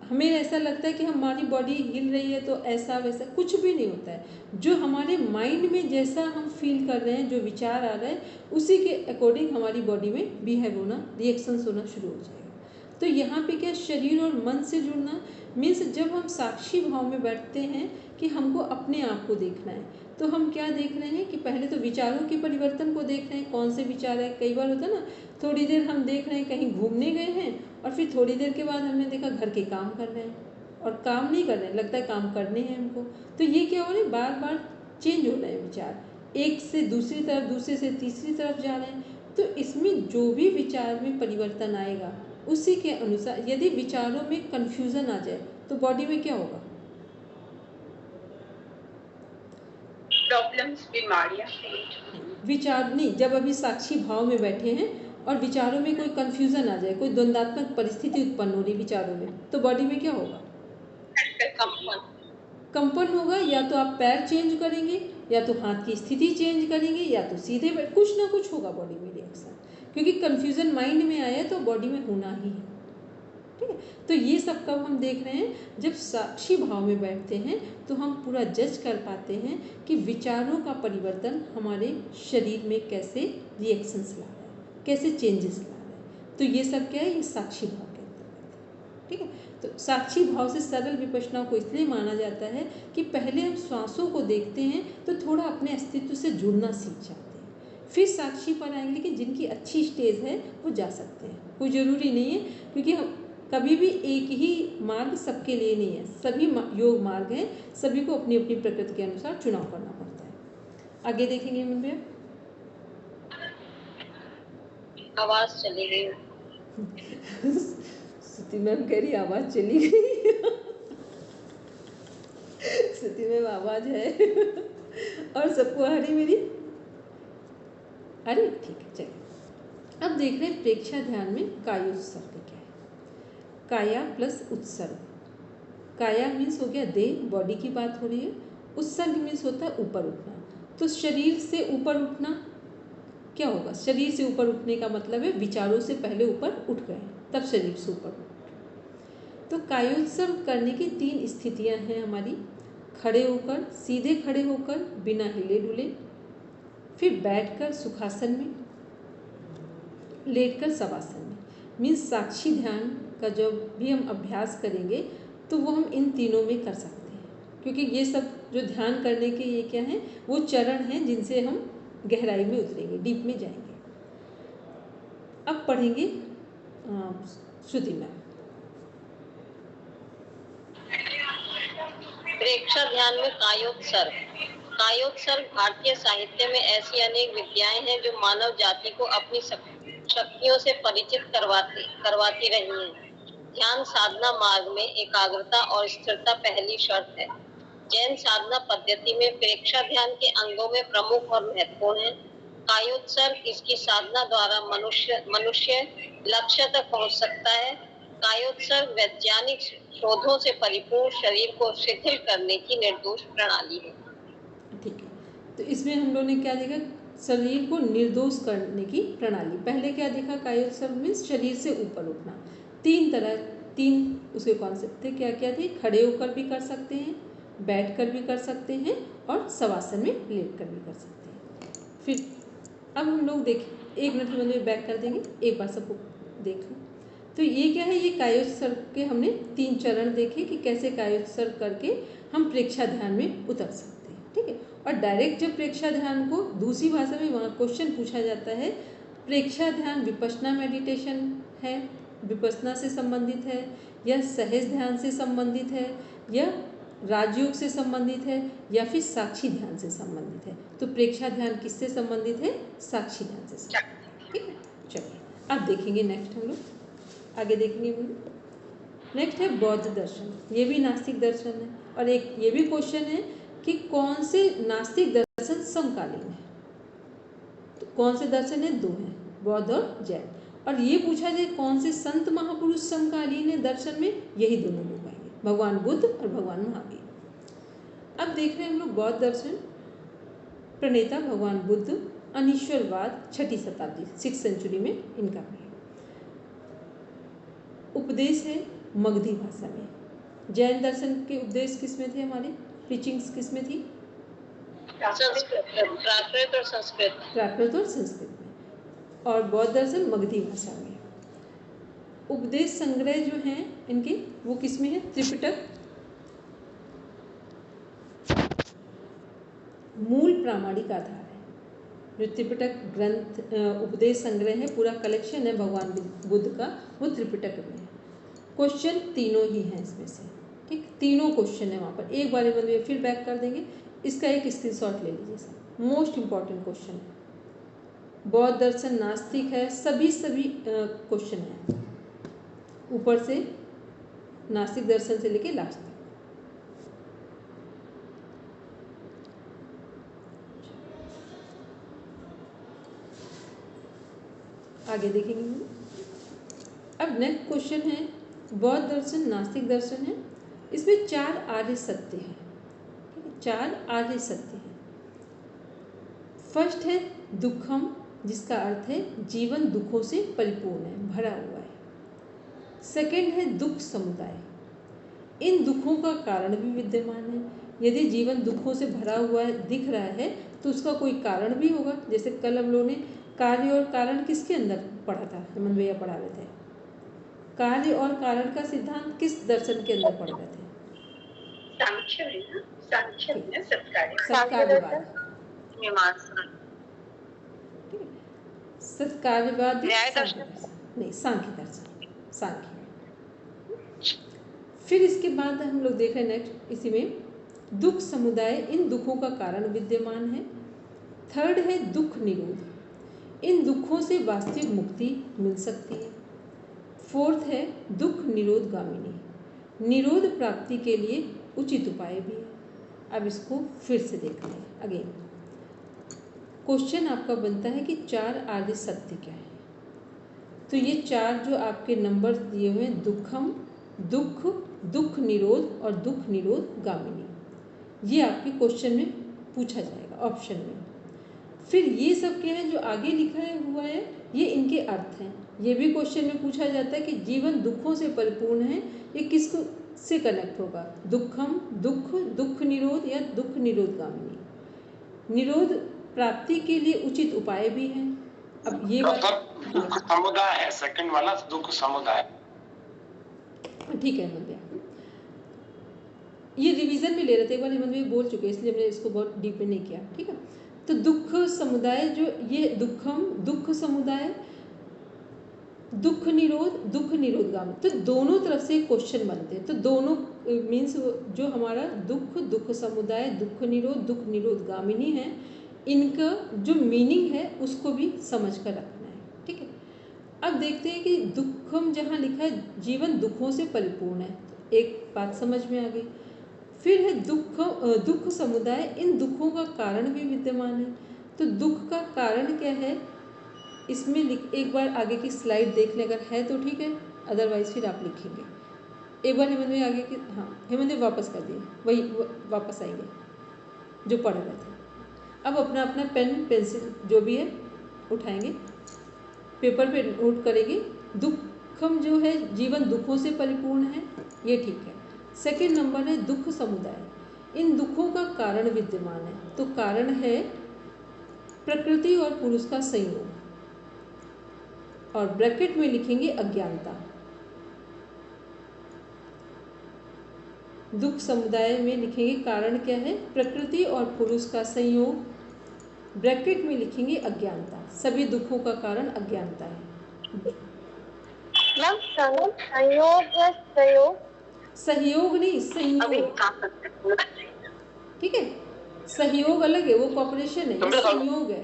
हमें ऐसा लगता है कि हमारी बॉडी हिल रही है तो ऐसा वैसा, कुछ भी नहीं होता है। जो हमारे माइंड में जैसा हम फील कर रहे हैं, जो विचार आ रहा है, उसी के अकॉर्डिंग हमारी बॉडी में बिहेव होना, रिएक्शंस होना शुरू हो जाएगा। तो यहाँ पे क्या, शरीर और मन से जुड़ना मीन्स जब हम साक्षी भाव में बैठते हैं कि हमको अपने आप को देखना है, तो हम क्या देख रहे हैं कि पहले तो विचारों के परिवर्तन को देख रहे हैं, कौन से विचार है। कई बार होता है ना, थोड़ी देर हम देख रहे हैं कहीं घूमने गए हैं और फिर थोड़ी देर के बाद हमने देखा घर के काम कर रहे हैं और काम नहीं कर रहे हैं, लगता है काम करने हैं हमको। तो ये क्या हो रहा है, बार बार चेंज हो रहे हैं विचार, एक से दूसरी तरफ, दूसरे से तीसरी तरफ जा रहे हैं। तो इसमें जो भी विचार में परिवर्तन आएगा उसी के अनुसार, यदि विचारों में कन्फ्यूज़न आ जाए तो बॉडी में क्या होगा, प्रॉब्लम्स, बीमारियां। विचार नहीं, जब अभी साक्षी भाव में बैठे हैं और विचारों में कोई कन्फ्यूज़न आ जाए, कोई द्वंद्वात्मक परिस्थिति उत्पन्न हो रही विचारों में, तो बॉडी में क्या होगा, कंपन होगा। या तो आप पैर चेंज करेंगे, या तो हाथ की स्थिति चेंज करेंगे, या तो सीधे कुछ ना कुछ होगा बॉडी में रिएक्शन, क्योंकि कन्फ्यूज़न माइंड में आया तो बॉडी में होना ही है। ठीक है, तो ये सब कब हम देख रहे हैं, जब साक्षी भाव में बैठते हैं तो हम पूरा जज कर पाते हैं कि विचारों का परिवर्तन हमारे शरीर में कैसे रिएक्शंस ला रहा है, कैसे चेंजेस ला रहा है। तो ये सब क्या है, ये साक्षी भाव के अंतर्गत। ठीक है, तो साक्षी भाव से सरल विपश्यना को इसलिए माना जाता है कि पहले हम श्वासों को देखते हैं तो थोड़ा अपने अस्तित्व से जुड़ना सीख जाते हैं, फिर साक्षी पर आएंगे। लेकिन जिनकी अच्छी स्टेज है वो जा सकते हैं, कोई ज़रूरी नहीं है, क्योंकि हम कभी भी एक ही मार्ग सबके लिए नहीं है, सभी योग मार्ग हैं, सभी को अपनी अपनी प्रकृति के अनुसार चुनाव करना पड़ता है। आगे देखेंगे मन भैया, आवाज चली गई। श्रुति मैम कह रही आवाज़ चली गई। श्रुति मैम आवाज़ है और सबको आ रही मेरी, अरे ठीक है चलिए। अब देख रहे हैं प्रेक्षा ध्यान में कायोत्सर्ग क्या है। काया प्लस उत्सर्ग, काया मीन्स हो गया देह, बॉडी की बात हो रही है। उत्सर्ग मीन्स होता है ऊपर उठना। तो शरीर से ऊपर उठना क्या होगा, शरीर से ऊपर उठने का मतलब है विचारों से पहले ऊपर उठ गए तब शरीर से ऊपर उठ। तो कायोत्सर्ग करने की 3 स्थितियां हैं हमारी, खड़े होकर, सीधे खड़े होकर बिना हिले डुले, फिर बैठकर सुखासन में, लेटकर शवासन में। मीन्स साक्षी ध्यान का जब भी हम अभ्यास करेंगे तो वो हम इन तीनों में कर सकते हैं, क्योंकि ये सब जो ध्यान करने के ये क्या हैं, वो चरण हैं जिनसे हम गहराई में उतरेंगे, डीप में जाएंगे। अब पढ़ेंगे श्रुति मैम। प्रेक्षा ध्यान में कायोत्सर्ग। कायोत्सर्ग भारतीय साहित्य में ऐसी अनेक विद्याएं हैं जो मानव जाति को अपनी शक्तियों से परिचित करवाती रही हैं। ध्यान साधना मार्ग में एकाग्रता और स्थिरता पहली शर्त है। जैन साधना पद्धति में प्रेक्षा ध्यान के अंगों में प्रमुख और महत्वपूर्ण है। कायोत्सर्ग, इसकी साधना द्वारा मनुष्य लक्ष्य तक पहुंच सकता है। कायोत्सर्ग वैज्ञानिक शोधों से परिपूर्ण शरीर को शिथिल करने की निर्दोष प्रणाली है। ठीक है, तो इसमें हम लोगों ने क्या देखा, शरीर को निर्दोष करने की प्रणाली। पहले क्या देखा, कायोत्सर्ग मीन्स शरीर से ऊपर उठना। 3 उसके कॉन्सेप्ट थे, क्या क्या थे, खड़े होकर भी कर सकते हैं, बैठकर भी कर सकते हैं और शवासन में लेटकर भी कर सकते हैं। फिर अब हम लोग देखें, 1 मिनट में बैक कर देंगे, एक बार सबको देख लो। तो ये क्या है, ये कायोत्सर्ग के हमने 3 चरण देखे कि कैसे कायोत्सर्ग करके हम प्रेक्षा ध्यान में उतर सकते हैं। ठीक है, और डायरेक्ट जब प्रेक्षा ध्यान को दूसरी भाषा में वहाँ क्वेश्चन पूछा जाता है, प्रेक्षा ध्यान विपश्यना मेडिटेशन है, विपश्यना से संबंधित है, या सहज ध्यान से संबंधित है, या राजयोग से संबंधित है, या फिर साक्षी ध्यान से संबंधित है। तो प्रेक्षा ध्यान किससे संबंधित है, साक्षी ध्यान से संबंधित। ठीक है, चलिए अब देखेंगे नेक्स्ट, हम लोग आगे देखेंगे। नेक्स्ट है बौद्ध दर्शन, ये भी नास्तिक दर्शन है। और एक ये भी क्वेश्चन है कि कौन से नास्तिक दर्शन समकालीन है। तो कौन से दर्शन है, 2 हैं, बौद्ध और जैन। और ये पूछा जाए कौन से संत महापुरुष समकालीन है दर्शन में, यही दोनों लोग आएंगे, भगवान बुद्ध और भगवान महावीर। अब देख रहे हैं हम लोग बौद्ध दर्शन, प्रणेता भगवान बुद्ध, अनीश्वरवाद 6ठी शताब्दी 6th सेंचुरी में इनका है। उपदेश है मगधी भाषा में। जैन दर्शन के उपदेश किस में थे हमारे, टीचिंग्स किस में थी? प्राकृत और संस्कृत। प्राकृत और संस्कृत में। और बौद्ध दर्शन मगधी भाषा में। उपदेश संग्रह जो हैं इनके वो किस में है? त्रिपिटक मूल प्रामाणिक आधार है। जो त्रिपिटक ग्रंथ उपदेश संग्रह है, पूरा कलेक्शन है भगवान बुद्ध का, वो त्रिपिटक में है। क्वेश्चन तीनों ही हैं इसमें से, ठीक, तीनों क्वेश्चन है वहाँ पर। एक बार में फिर बैक कर देंगे, इसका एक स्क्रीनशॉट ले लीजिए सर, मोस्ट इम्पॉर्टेंट क्वेश्चन है। बौद्ध दर्शन नास्तिक है, सभी क्वेश्चन हैं ऊपर से नास्तिक दर्शन से लेके लास्ट तक। आगे देखेंगे हम। अब नेक्स्ट क्वेश्चन है, बौद्ध दर्शन नास्तिक दर्शन है, इसमें 4 आर्य सत्य है, ठीक है, 4 आर्य सत्य है। फर्स्ट है दुखम, जिसका अर्थ है जीवन दुखों से परिपूर्ण है, भरा हुआ है। सेकंड है दुख समुदाय, इन दुखों का कारण भी विद्यमान है। यदि जीवन दुखों से भरा हुआ है दिख रहा है तो उसका कोई कारण भी होगा। जैसे कल हम लोगों ने कार्य और कारण किसके अंदर पढ़ा था, हेमंत भैया पढ़ा रहे थे। कार्य और कारण का सिद्धांत किस दर्शन के अंदर पढ़ रहे थे? सांख्य है ना, सांख्य में सत्कार्य सत्कार्यवाद, मीमांसा, सत्कार्यवाद न्याय दर्शन नहीं, सांख्य दर्शन, सांख्य। फिर इसके बाद हम लोग देख रहे हैं नेक्स्ट इसी में, दुख समुदाय, इन दुखों का कारण विद्यमान है। थर्ड है दुख निरोध, इन दुखों से वास्तविक मुक्ति मिल सकती है। फोर्थ है दुख निरोध गामिनी, निरोध प्राप्ति के लिए उचित उपाय भी है। अब इसको फिर से देख लें अगेन। क्वेश्चन आपका बनता है कि 4 आर्य सत्य क्या है। तो ये 4 जो आपके नंबर दिए हुए हैं, दुखम, दुख, दुख निरोध और दुख निरोध गामिनी, ये आपके क्वेश्चन में पूछा जाएगा ऑप्शन में। फिर ये सब क्या है जो आगे लिखा हुआ है, ये इनके अर्थ हैं। ये भी क्वेश्चन में पूछा जाता है कि जीवन दुखों से परिपूर्ण है, ये किसको से कनेक्ट होगा, दुखम, दुख, दुख निरोध या दुख निरोध गामिनी। निरोध प्राप्ति के लिए उचित उपाय भी हैं। अब ये दुख समुदाय है, सेकंड वाला दुख समुदाय, ठीक है हेमंत भैया, ये रिवीजन में ले रहे थे, एक बार हेमंत भैया बोल चुके इसलिए हमने इसको बहुत डीप में नहीं किया, ठीक है। तो दुख समुदाय जो ये दुखम, दुख समुदाय, दुख निरोध गामी, तो दोनों तरफ से क्वेश्चन बनते हैं। तो दोनों मीन्स जो हमारा दुख, दुख समुदाय, दुख निरोध गामिनी है, इनका जो मीनिंग है उसको भी समझ कर रखना है, ठीक है। अब देखते हैं कि दुखम जहाँ लिखा है जीवन दुखों से परिपूर्ण है, तो एक बात समझ में आ गई। फिर है दुख समुदाय, इन दुखों का कारण भी विद्यमान है। तो दुख का कारण क्या है इसमें एक बार आगे की स्लाइड देख लें, अगर है तो ठीक है, अदरवाइज फिर आप लिखेंगे। एक बार हेमंत में आगे की, हाँ हेमंत वापस कर दिए, वही वापस आएंगे जो पढ़ रहे थे। अब अपना अपना पेन पेंसिल जो भी है उठाएंगे, पेपर पे नोट करेंगे। दुखम जो है जीवन दुखों से परिपूर्ण है, ये ठीक है। सेकंड नंबर है दुख समुदाय, इन दुखों का कारण विद्यमान है। तो कारण है प्रकृति और पुरुष का संयोग, और ब्रैकेट में लिखेंगे अज्ञानता। दुख समुदाय में लिखेंगे कारण क्या है, प्रकृति और पुरुष का संयोग, ब्रैकेट में लिखेंगे अज्ञानता। सभी दुखों का कारण अज्ञानता है। मैम सहयोग नहीं, संयोग, ठीक है। सहयोग अलग है, वो कॉपरेशन है, ये संयोग है।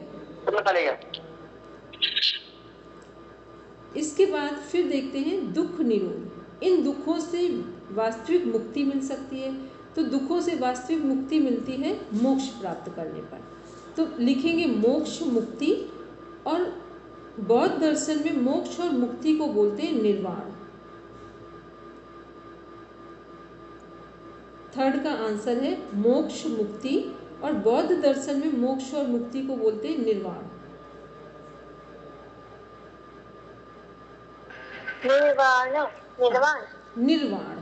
इसके बाद फिर देखते हैं दुख निरोध, इन दुखों से वास्तविक मुक्ति मिल सकती है। तो दुखों से वास्तविक मुक्ति मिलती है मोक्ष प्राप्त करने पर, तो लिखेंगे मोक्ष मुक्ति। और बौद्ध दर्शन में मोक्ष और मुक्ति को बोलते हैं निर्वाण। थर्ड का आंसर है मोक्ष मुक्ति, और बौद्ध दर्शन में मोक्ष और मुक्ति को बोलते हैं निर्वाण। निर्वाण निर्वाण निर्वाण।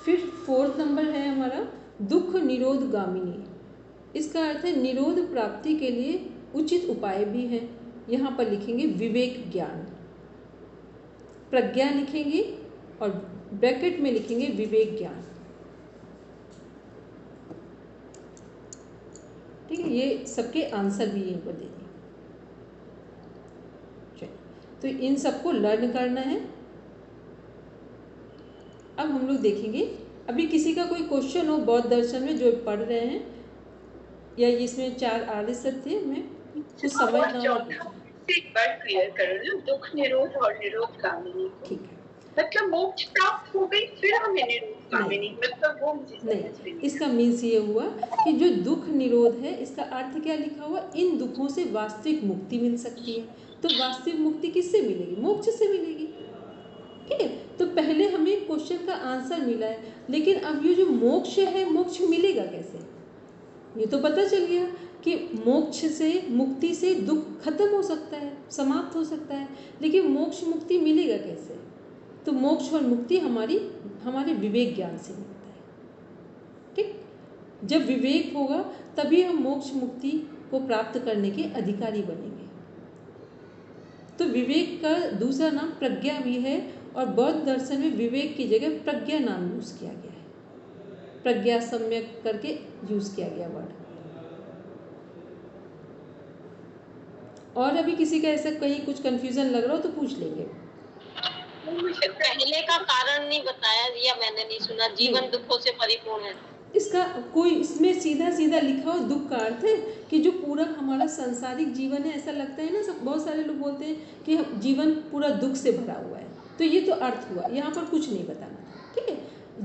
फिर 4th नंबर है हमारा दुख निरोध गामिनी। इसका अर्थ है निरोध प्राप्ति के लिए उचित उपाय भी हैं। यहाँ पर लिखेंगे विवेक ज्ञान, प्रज्ञा लिखेंगे और ब्रैकेट में लिखेंगे विवेक ज्ञान। ठीक है, ये सबके आंसर भी यहीं पर दे दिए। तो इन सबको लर्न करना है। अब हम लोग देखेंगे, अभी किसी का कोई क्वेश्चन हो बौद्ध दर्शन में जो पढ़ रहे हैं, या इसमें 4 आर्य सत्य थे, मैं कुछ समझ ना हो एक बार क्लियर करो ना, दुख निरोध और निरोध गामिनी। ठीक है, मतलब मोक्ष प्राप्त हो गई फिर हमें निरोध गामिनी, मतलब वो मुझे नहीं, इसका मीन्स ये हुआ कि जो दुख निरोध है, इसका अर्थ क्या लिखा हुआ, इन दुखों से वास्तविक मुक्ति मिल सकती है। तो वास्तविक मुक्ति किससे मिलेगी? मोक्ष से मिलेगी। ठीक है, तो पहले हमें क्वेश्चन का आंसर मिला है, लेकिन अब ये जो मोक्ष है, मोक्ष मिलेगा कैसे? ये तो पता चल गया कि मोक्ष से, मुक्ति से दुख खत्म हो सकता है, समाप्त हो सकता है, लेकिन मोक्ष मुक्ति मिलेगा कैसे? तो मोक्ष और मुक्ति हमारे विवेक ज्ञान से मिलता है। ठीक, जब विवेक होगा तभी हम मोक्ष मुक्ति को प्राप्त करने के अधिकारी बनेंगे। तो विवेक का दूसरा नाम प्रज्ञा भी है, और बौद्ध दर्शन में विवेक की जगह प्रज्ञा नाम यूज किया गया है, प्रज्ञा सम्यक करके यूज किया गया वर्ड। और अभी किसी का ऐसा कहीं कुछ कंफ्यूजन लग रहा हो तो पूछ लेंगे। पहले का कारण नहीं बताया या मैंने नहीं सुना, जीवन दुखों से परिपूर्ण है। इसका कोई, इसमें सीधा सीधा लिखा हो दुख का अर्थ है कि जो पूरा हमारा सांसारिक जीवन है, ऐसा लगता है ना, सब बहुत सारे लोग बोलते हैं कि जीवन पूरा दुख से भरा हुआ है, तो ये तो अर्थ हुआ, यहाँ पर कुछ नहीं बताना था। ठीक है,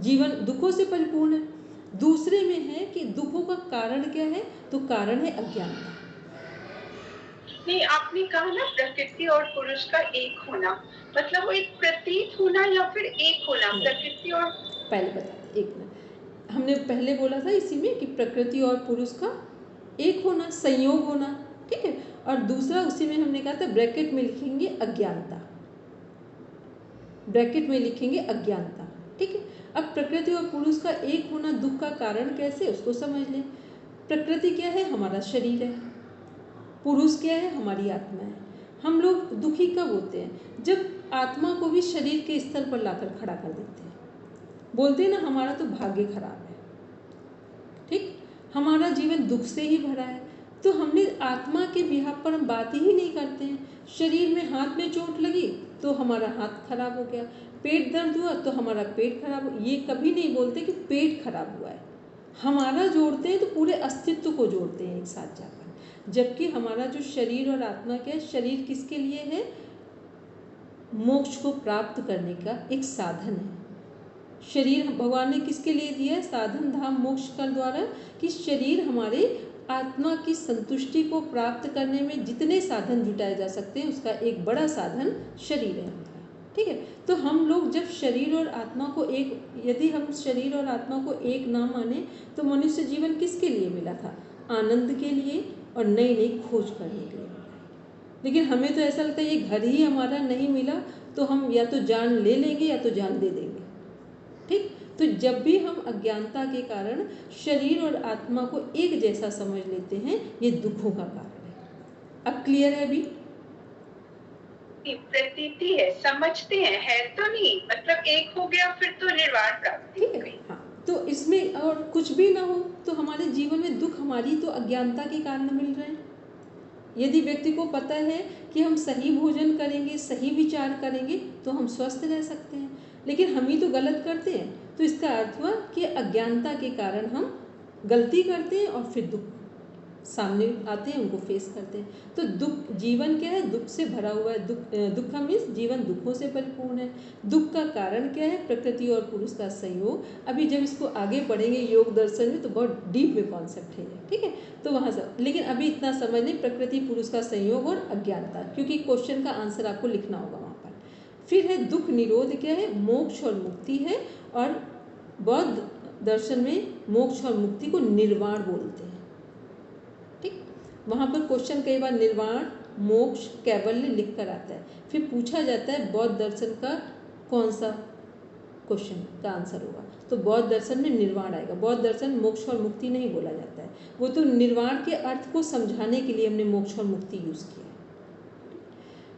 जीवन दुखों से परिपूर्ण है। दूसरे में है कि दुखों का कारण क्या है, तो कारण है अज्ञानता। नहीं, आपने कहा ना प्रकृति और पुरुष का एक होना, मतलब वो एक प्रतीत होना या फिर एक होना, प्रकृति और, पहले बताते एक मिनट, हमने पहले बोला था इसी में कि प्रकृति और पुरुष का एक होना, संयोग होना। ठीक है, और दूसरा उसी में हमने कहा था ब्रैकेट में लिखेंगे अज्ञानता, ब्रैकेट में लिखेंगे अज्ञानता। ठीक है, अब प्रकृति और पुरुष का एक होना दुख का कारण कैसे, उसको समझ लें। प्रकृति क्या है? हमारा शरीर है। पुरुष क्या है? हमारी आत्मा है। हम लोग दुखी कब होते हैं? जब आत्मा को भी शरीर के स्तर पर लाकर खड़ा कर देते हैं, बोलते हैं ना हमारा तो भाग्य खराब है। ठीक, हमारा जीवन दुख से ही भरा है, तो हमने आत्मा के बिहाफ पर हम बात ही नहीं करते हैं। शरीर में हाथ में चोट लगी तो हमारा हाथ खराब हो गया, पेट दर्द हुआ तो हमारा पेट खराब हो, ये कभी नहीं बोलते कि पेट खराब हुआ है। हमारा जोड़ते हैं तो पूरे अस्तित्व को जोड़ते हैं एक साथ जाकर, जबकि हमारा जो शरीर और आत्मा क्या है, शरीर किसके लिए है? मोक्ष को प्राप्त करने का एक साधन है। शरीर भगवान ने किसके लिए दिया है? साधन धाम मोक्ष का द्वारा, कि शरीर हमारे आत्मा की संतुष्टि को प्राप्त करने में जितने साधन जुटाए जा सकते हैं, उसका एक बड़ा साधन शरीर है हमारा। ठीक है, तो हम लोग जब शरीर और आत्मा को एक, यदि हम शरीर और आत्मा को एक ना माने, तो मनुष्य जीवन किसके लिए मिला था? आनंद के लिए और नई नई खोज करने के लिए मिला। लेकिन हमें तो ऐसा लगता है ये घर ही हमारा नहीं मिला, तो हम या तो जान ले लेंगे या तो जान दे देंगे। ठीक, तो जब भी हम अज्ञानता के कारण शरीर और आत्मा को एक जैसा समझ लेते हैं, ये दुखों का कारण है। अब क्लियर है? अभी प्रतीति है, समझते हैं, है तो नहीं, मतलब एक हो गया फिर तो निर्वाण प्राप्ति हो गई। हाँ, तो इसमें और कुछ भी ना हो तो हमारे जीवन में दुख हमारी तो अज्ञानता के कारण मिल रहे हैं। यदि व्यक्ति को पता है कि हम सही भोजन करेंगे, सही विचार करेंगे, तो हम स्वस्थ रह सकते हैं, लेकिन हम ही तो गलत करते हैं, तो इसका अर्थ हुआ कि अज्ञानता के कारण हम गलती करते हैं और फिर दुख सामने आते हैं, उनको फेस करते हैं। तो दुख, जीवन क्या है? दुख से भरा हुआ है। दुख का मीन्स जीवन दुखों से परिपूर्ण है। दुख का कारण क्या है? प्रकृति और पुरुष का संयोग। अभी जब इसको आगे पढ़ेंगे योग दर्शन में तो बहुत डीप में कॉन्सेप्ट है। ठीक है, तो वहाँ से, लेकिन अभी इतना समझ लें, प्रकृति पुरुष का संयोग और अज्ञानता, क्योंकि क्वेश्चन का आंसर आपको लिखना होगा वहाँ पर। फिर है दुख निरोध क्या है? मोक्ष और मुक्ति है, और बौद्ध दर्शन में मोक्ष और मुक्ति को निर्वाण बोलते हैं। ठीक, वहाँ पर क्वेश्चन कई बार निर्वाण, मोक्ष, कैवल्य लिख कर आता है। फिर पूछा जाता है बौद्ध दर्शन का कौन सा क्वेश्चन का आंसर होगा, तो बौद्ध दर्शन में निर्वाण आएगा। बौद्ध दर्शन मोक्ष और मुक्ति नहीं बोला जाता है, वो तो निर्वाण के अर्थ को समझाने के लिए हमने मोक्ष और मुक्ति यूज़ किया है।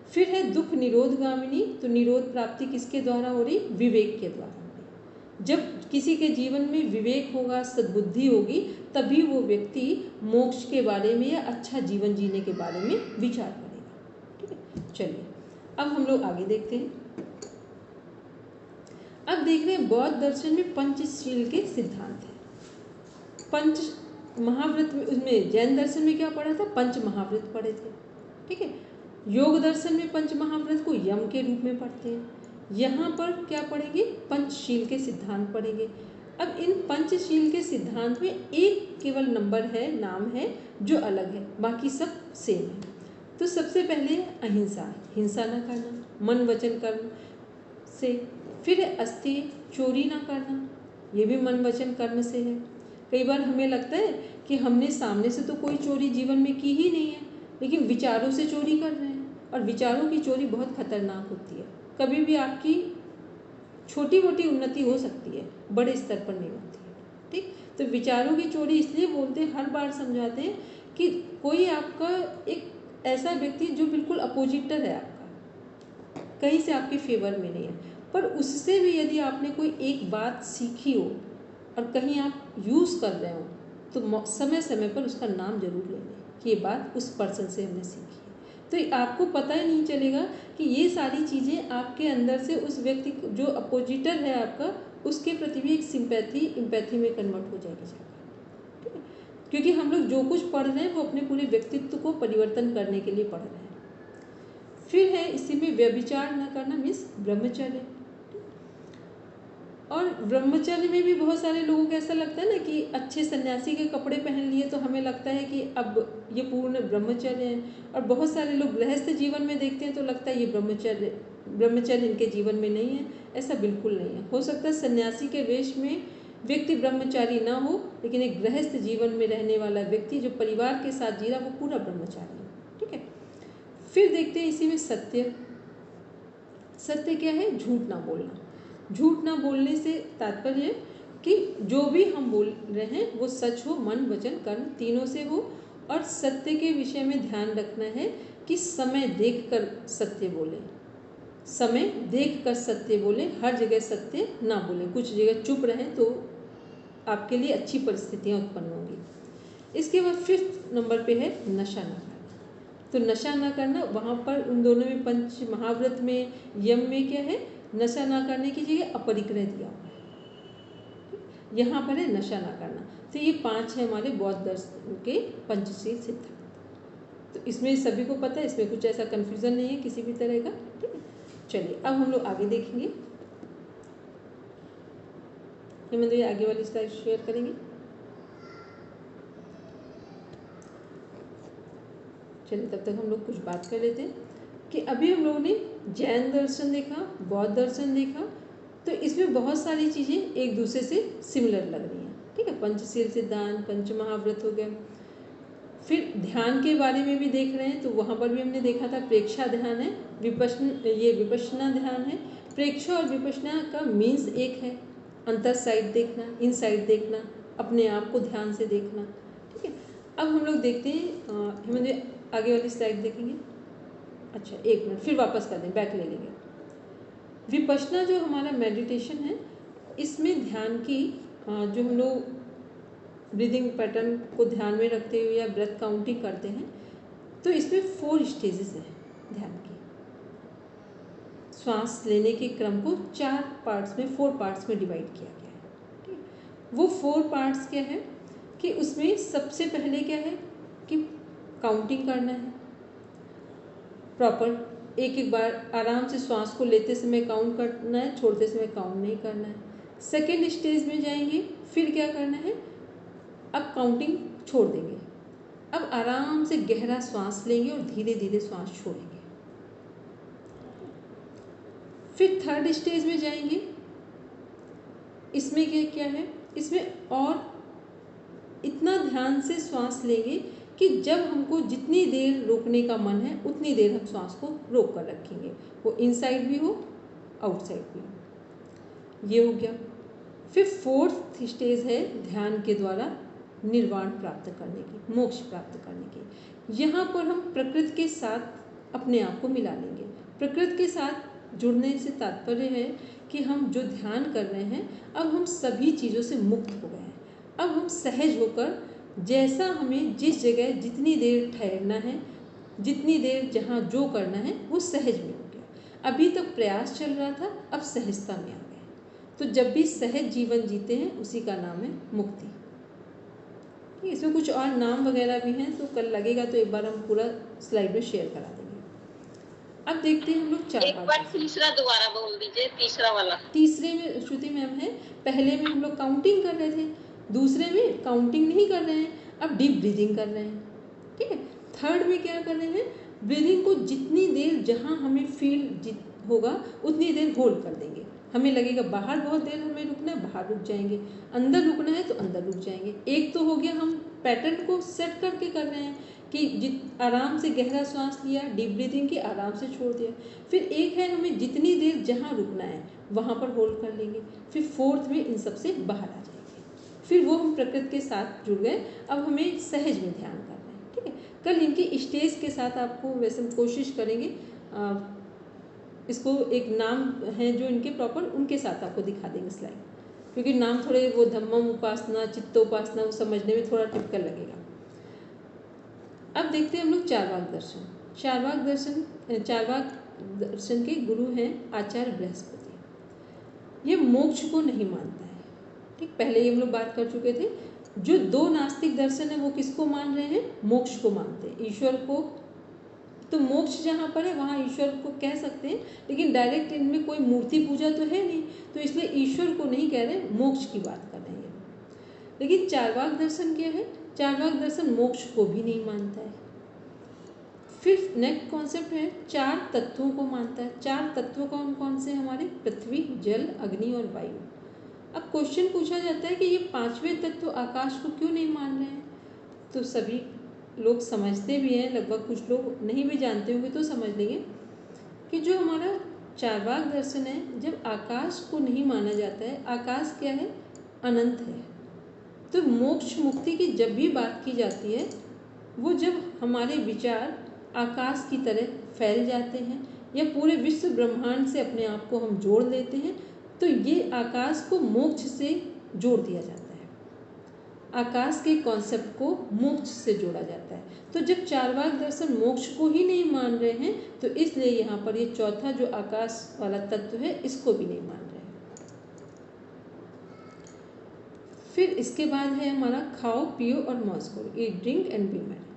फिर है दुख निरोधगामिनी, तो निरोध प्राप्ति किसके द्वारा हो रही? विवेक के द्वारा हो रही। जब किसी के जीवन में विवेक होगा, सद्बुद्धि होगी, तभी वो व्यक्ति मोक्ष के बारे में या अच्छा जीवन जीने के बारे में विचार करेगा। ठीक है, चलिए अब हम लोग आगे देखते हैं। अब देख रहे हैं बौद्ध दर्शन में पंचशील के सिद्धांत हैं। पंच महाव्रत में, उसमें जैन दर्शन में क्या पढ़ा था? पंच महाव्रत पढ़े थे। ठीक है, योग दर्शन में पंच महाव्रत को यम के रूप में पढ़ते हैं। यहाँ पर क्या पढ़ेंगे? पंचशील के सिद्धांत पढ़ेंगे। अब इन पंचशील के सिद्धांत में एक केवल नंबर है, नाम है जो अलग है, बाकी सब सेम है। तो सबसे पहले अहिंसा, हिंसा न करना, मन वचन कर्म से। फिर है अस्तेय, चोरी ना करना, ये भी मन वचन कर्म से है। कई बार हमें लगता है कि हमने सामने से तो कोई चोरी जीवन में की ही नहीं है, लेकिन विचारों से चोरी कर रहे हैं, और विचारों की चोरी बहुत खतरनाक होती है। कभी भी आपकी छोटी मोटी उन्नति हो सकती है, बड़े स्तर पर नहीं होती है। ठीक, तो विचारों की चोरी इसलिए बोलते हैं, हर बार समझाते हैं कि कोई आपका एक ऐसा व्यक्ति जो बिल्कुल अपोजिटर है आपका, कहीं से आपके फेवर में नहीं है, पर उससे भी यदि आपने कोई एक बात सीखी हो और कहीं आप यूज़ कर रहे हो, तो समय समय पर उसका नाम जरूर ले लें कि ये बात उस पर्सन से हमने सीखी है। तो आपको पता ही नहीं चलेगा कि ये सारी चीज़ें आपके अंदर से उस व्यक्ति जो अपोजिटर है आपका, उसके प्रति भी एक सिंपैथी इम्पैथी में कन्वर्ट हो जाएगी। ठीक है, क्योंकि हम लोग जो कुछ पढ़ रहे हैं वो अपने पूरे व्यक्तित्व को परिवर्तन करने के लिए पढ़ रहे हैं। फिर है इसी में व्यभिचार न करना, मीन्स ब्रह्मचर्य। और ब्रह्मचर्य में भी बहुत सारे लोगों को ऐसा लगता है ना कि अच्छे सन्यासी के कपड़े पहन लिए तो हमें लगता है कि अब ये पूर्ण ब्रह्मचर्य है, और बहुत सारे लोग गृहस्थ जीवन में देखते हैं तो लगता है ये ब्रह्मचर्य इनके जीवन में नहीं है। ऐसा बिल्कुल नहीं है। हो सकता है सन्यासी के वेश में व्यक्ति ब्रह्मचारी ना हो, लेकिन एक गृहस्थ जीवन में रहने वाला व्यक्ति जो परिवार के साथ जी रहा वो पूरा ब्रह्मचारी है। ठीक है, फिर देखते हैं इसी में सत्य। सत्य क्या है? झूठ ना बोलना। झूठ ना बोलने से तात्पर्य कि जो भी हम बोल रहे हैं वो सच हो, मन वचन कर्म तीनों से हो। और सत्य के विषय में ध्यान रखना है कि समय देखकर सत्य बोलें, समय देखकर सत्य बोलें, हर जगह सत्य ना बोलें। कुछ जगह चुप रहें तो आपके लिए अच्छी परिस्थितियाँ उत्पन्न होंगी। इसके बाद 5th नंबर पे है नशा ना करना। तो नशा ना करना, वहाँ पर उन दोनों में पंच महाव्रत में यम में क्या है? नशा ना करने की जगह अपरिग्रह दिया हुआ है, यहाँ पर है नशा ना करना। तो ये 5 है हमारे बौद्ध दर्शन के पंचशील सिद्धांत। तो इसमें सभी को पता है, इसमें कुछ ऐसा कन्फ्यूज़न नहीं है किसी भी तरह का। ठीक है, चलिए अब हम लोग आगे देखेंगे। हेमंत भैया आगे वाली स्लाइड शेयर करेंगे। चलिए तब तक हम लोग कुछ बात कर लेते हैं कि अभी हम लोगों ने जैन दर्शन देखा, बौद्ध दर्शन देखा, तो इसमें बहुत सारी चीज़ें एक दूसरे से सिमिलर लग रही हैं। ठीक है, पंचशील सिद्धांत, पंच महाव्रत हो गया। फिर ध्यान के बारे में भी देख रहे हैं, तो वहाँ पर भी हमने देखा था प्रेक्षा ध्यान है, विपश्यना ध्यान है। प्रेक्षा और विपश्यना का मीन्स एक है, अंतर साइड देखना, इन साइड देखना, अपने आप को ध्यान से देखना। ठीक है, अब हम लोग देखते हैं, हेमंत आगे वाली स्लाइड देखेंगे। अच्छा 1 मिनट, फिर वापस कर दें, बैक ले लेंगे। विपश्यना जो हमारा मेडिटेशन है, इसमें ध्यान की जो हम लोग ब्रीदिंग पैटर्न को ध्यान में रखते हुए या ब्रेथ काउंटिंग करते हैं, तो इसमें 4 स्टेजेस हैं ध्यान की। श्वास लेने के क्रम को 4 पार्ट्स में, 4 पार्ट्स में डिवाइड किया गया है। ठीक, वो 4 पार्ट्स क्या है कि उसमें सबसे पहले क्या है कि काउंटिंग करना है प्रॉपर, एक बार आराम से श्वास को लेते समय काउंट करना है, छोड़ते समय काउंट नहीं करना है। सेकेंड स्टेज में जाएंगे, फिर क्या करना है, अब काउंटिंग छोड़ देंगे, अब आराम से गहरा श्वास लेंगे और धीरे धीरे श्वास छोड़ेंगे। फिर थर्ड स्टेज में जाएंगे, इसमें क्या है, इसमें और इतना ध्यान से श्वास लेंगे कि जब हमको जितनी देर रोकने का मन है उतनी देर हम श्वास को रोक कर रखेंगे, वो इनसाइड भी हो आउटसाइड भी हो। ये हो गया। फिर फोर्थ स्टेज है ध्यान के द्वारा निर्वाण प्राप्त करने की, मोक्ष प्राप्त करने की। यहाँ पर हम प्रकृति के साथ अपने आप को मिला लेंगे। प्रकृति के साथ जुड़ने से तात्पर्य है कि हम जो ध्यान कर रहे हैं अब हम सभी चीज़ों से मुक्त हो गए हैं। अब हम सहज होकर जैसा हमें जिस जगह जितनी देर ठहरना है, जितनी देर जहाँ जो करना है वो सहज में हो गया। अभी तक प्रयास चल रहा था, अब सहजता में आ गए। तो जब भी सहज जीवन जीते हैं उसी का नाम है मुक्ति। इसमें कुछ और नाम वगैरह भी हैं, तो कल लगेगा तो एक बार हम पूरा स्लाइड में शेयर करा देंगे। अब देखते हैं हम लोग एक बार तीसरा दोबारा बोल दीजिए, तीसरा वाला। तीसरे में श्रुति मैम है, पहले में हम लोग काउंटिंग कर रहे थे, दूसरे में काउंटिंग नहीं कर रहे हैं, अब डीप ब्रीदिंग कर रहे हैं। ठीक है। थर्ड में क्या कर रहे हैं, ब्रीदिंग को जितनी देर जहाँ हमें फील होगा उतनी देर होल्ड कर देंगे। हमें लगेगा बाहर बहुत देर हमें रुकना है, बाहर रुक जाएंगे, अंदर रुकना है तो अंदर रुक जाएंगे। एक तो हो गया हम पैटर्न को सेट करके कर रहे हैं कि आराम से गहरा सांस लिया, डीप ब्रीदिंग की, आराम से छोड़ दिया। फिर एक है हमें जितनी देर जहाँ रुकना है वहाँ पर होल्ड कर लेंगे। फिर फोर्थ में इन सब से बाहर आ जाएंगे। फिर वो हम प्रकृति के साथ जुड़ गए, अब हमें सहज में ध्यान करना है। ठीक है। कल इनकी स्टेज के साथ आपको वैसे हम कोशिश करेंगे, इसको एक नाम है जो इनके प्रॉपर, उनके साथ आपको दिखा देंगे स्लाइड, क्योंकि नाम थोड़े वो धम्मम उपासना, चित्तोपासना, वो समझने में थोड़ा टिपिकल लगेगा। अब देखते हैं हम लोग चारवाक दर्शन। चारवाक दर्शन के गुरु हैं आचार्य बृहस्पति। ये मोक्ष को नहीं मानता है। ठीक, पहले ही हम लोग बात कर चुके थे। जो दो नास्तिक दर्शन है वो किसको मान रहे हैं, मोक्ष को मानते हैं, ईश्वर को। तो मोक्ष जहाँ पर है वहाँ ईश्वर को कह सकते हैं, लेकिन डायरेक्ट इनमें कोई मूर्ति पूजा तो है नहीं, तो इसलिए ईश्वर को नहीं कह रहे, मोक्ष की बात कर रहे हैं। लेकिन चारवाक दर्शन क्या है, चारवाक दर्शन मोक्ष को भी नहीं मानता है। फिर नेक्स्ट कॉन्सेप्ट है चार तत्वों को मानता है। चार तत्व कौन कौन से हमारे, पृथ्वी, जल, अग्नि और वायु। अब क्वेश्चन पूछा जाता है कि ये पांचवें तत्व आकाश को क्यों नहीं मान रहे हैं। तो सभी लोग समझते भी हैं, लगभग कुछ लोग नहीं भी जानते होंगे तो समझ लेंगे कि जो हमारा चारवाक दर्शन है, जब आकाश को नहीं माना जाता है, आकाश क्या है, अनंत है। तो मोक्ष मुक्ति की जब भी बात की जाती है, वो जब हमारे विचार आकाश की तरह फैल जाते हैं या पूरे विश्व ब्रह्मांड से अपने आप को हम जोड़ लेते हैं, तो ये आकाश को मोक्ष से जोड़ दिया जाता है। आकाश के कॉन्सेप्ट को मोक्ष से जोड़ा जाता है। तो जब चारवाक दर्शन मोक्ष को ही नहीं मान रहे हैं, तो इसलिए यहाँ पर ये चौथा जो आकाश वाला तत्व है, इसको भी नहीं मान रहे हैं। फिर इसके बाद है हमारा खाओ पियो और मौज करो, eat drink and B Mary.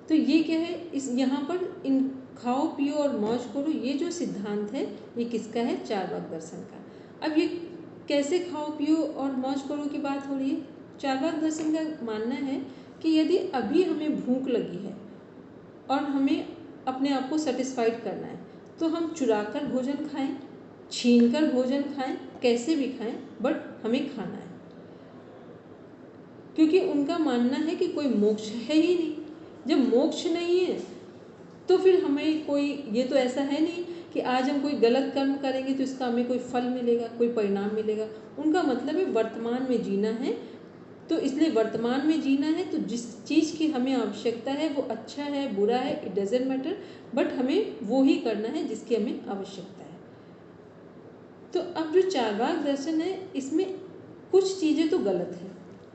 तो ये क्या है, इस यहाँ पर इन खाओ पियो और मौज करो, ये जो सिद्धांत है ये किसका है, चारवाक दर्शन का। अब ये कैसे खाओ पियो और मौज करो की बात हो रही है। चारवाक दर्शन का मानना है कि यदि अभी हमें भूख लगी है और हमें अपने आप को सेटिस्फाइड करना है, तो हम चुरा कर भोजन खाएं, छीन कर भोजन खाएं, कैसे भी खाएं, बट हमें खाना है। क्योंकि उनका मानना है कि कोई मोक्ष है ही नहीं। जब मोक्ष नहीं है तो फिर हमें कोई, ये तो ऐसा है नहीं कि आज हम कोई गलत कर्म करेंगे तो इसका हमें कोई फल मिलेगा, कोई परिणाम मिलेगा। उनका मतलब है वर्तमान में जीना है। तो इसलिए वर्तमान में जीना है, तो जिस चीज़ की हमें आवश्यकता है वो अच्छा है, बुरा है, इट डजेंट मैटर, बट हमें वो ही करना है जिसकी हमें आवश्यकता है। तो अब जो चारवाक दर्शन है, इसमें कुछ चीज़ें तो गलत है,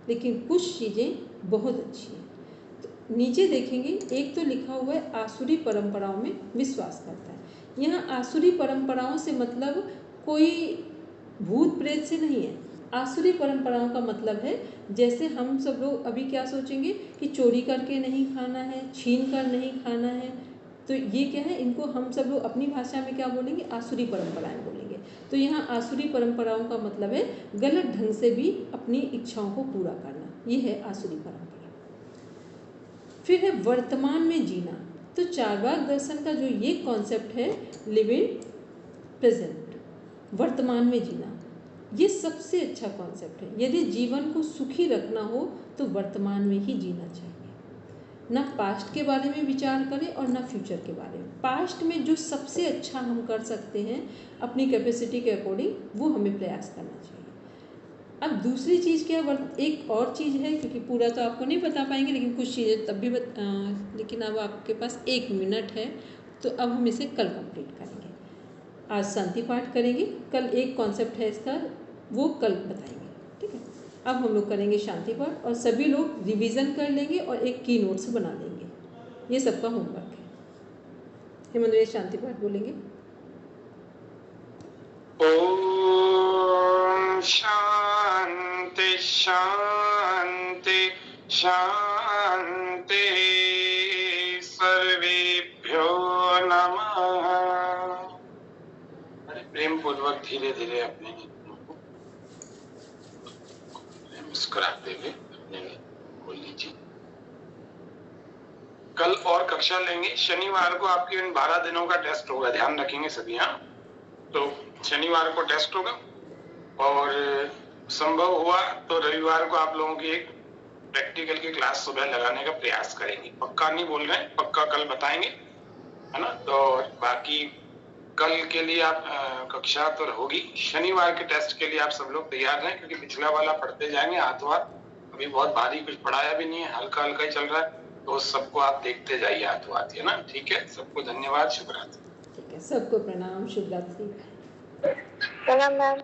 लेकिन कुछ चीज़ें बहुत अच्छी हैं। तो नीचे देखेंगे, एक तो लिखा हुआ है आसुरी परंपराओं में विश्वास करता है। यहाँ आसुरी परंपराओं से मतलब कोई भूत प्रेत से नहीं है। आसुरी परंपराओं का मतलब है, जैसे हम सब लोग अभी क्या सोचेंगे कि चोरी करके नहीं खाना है, छीन कर नहीं खाना है, तो ये क्या है, इनको हम सब लोग अपनी भाषा में क्या बोलेंगे, आसुरी परंपराएं बोलेंगे। तो यहाँ आसुरी परंपराओं का मतलब है गलत ढंग से भी अपनी इच्छाओं को पूरा करना, ये है आसुरी परंपरा। फिर है वर्तमान में जीना। तो चारवाक दर्शन का जो ये कॉन्सेप्ट है, लिव इन प्रेजेंट, वर्तमान में जीना, ये सबसे अच्छा कॉन्सेप्ट है। यदि जीवन को सुखी रखना हो तो वर्तमान में ही जीना चाहिए। ना पास्ट के बारे में विचार करें और ना फ्यूचर के बारे में। पास्ट में जो सबसे अच्छा हम कर सकते हैं अपनी कैपेसिटी के अकॉर्डिंग, वो हमें प्रयास करना चाहिए। अब दूसरी चीज़ क्या, एक और चीज़ है, क्योंकि पूरा तो आपको नहीं बता पाएंगे, लेकिन कुछ चीज़ें तब भी लेकिन अब आपके पास 1 मिनट है, तो अब हम इसे कल कंप्लीट करेंगे। आज शांति पाठ करेंगे, कल एक कॉन्सेप्ट है इसका, वो कल बताएंगे, ठीक है। अब हम लोग करेंगे शांति पाठ और सभी लोग रिवीजन कर लेंगे और एक की नोट्स बना लेंगे। ये सबका होमवर्क है। हेमंत शांति पाठ बोलेंगे। ओम शांति शांति शांति, सर्वेभ्यो नमः। अरे प्रेम पूर्वक धीरे धीरे अपने मुस्कुराते हुए अपने बोल लीजिए। कल और कक्षा लेंगे। शनिवार को आपके इन 12 दिनों का टेस्ट होगा, ध्यान रखेंगे सभी। हाँ, तो शनिवार को टेस्ट होगा और संभव हुआ तो रविवार को आप लोगों की एक प्रैक्टिकल की क्लास सुबह लगाने का प्रयास करेंगे। पक्का नहीं बोल रहे हैं, पक्का कल बताएंगे, है ना। तो बाकी कल के लिए आप कक्षा तो होगी, शनिवार के टेस्ट के लिए आप सब लोग तैयार रहें, क्योंकि पिछला वाला पढ़ते जाएंगे हाथ हाथ। अभी बहुत भारी कुछ पढ़ाया भी नहीं है, हल्का हल्का ही चल रहा है, तो सबको आप देखते जाइए हाथ हाथ, है ना। ठीक है, सबको धन्यवाद, शुभ रात्रि। ठीक है, सबको प्रणाम, शुभ रात्रि। प्रणाम मैम।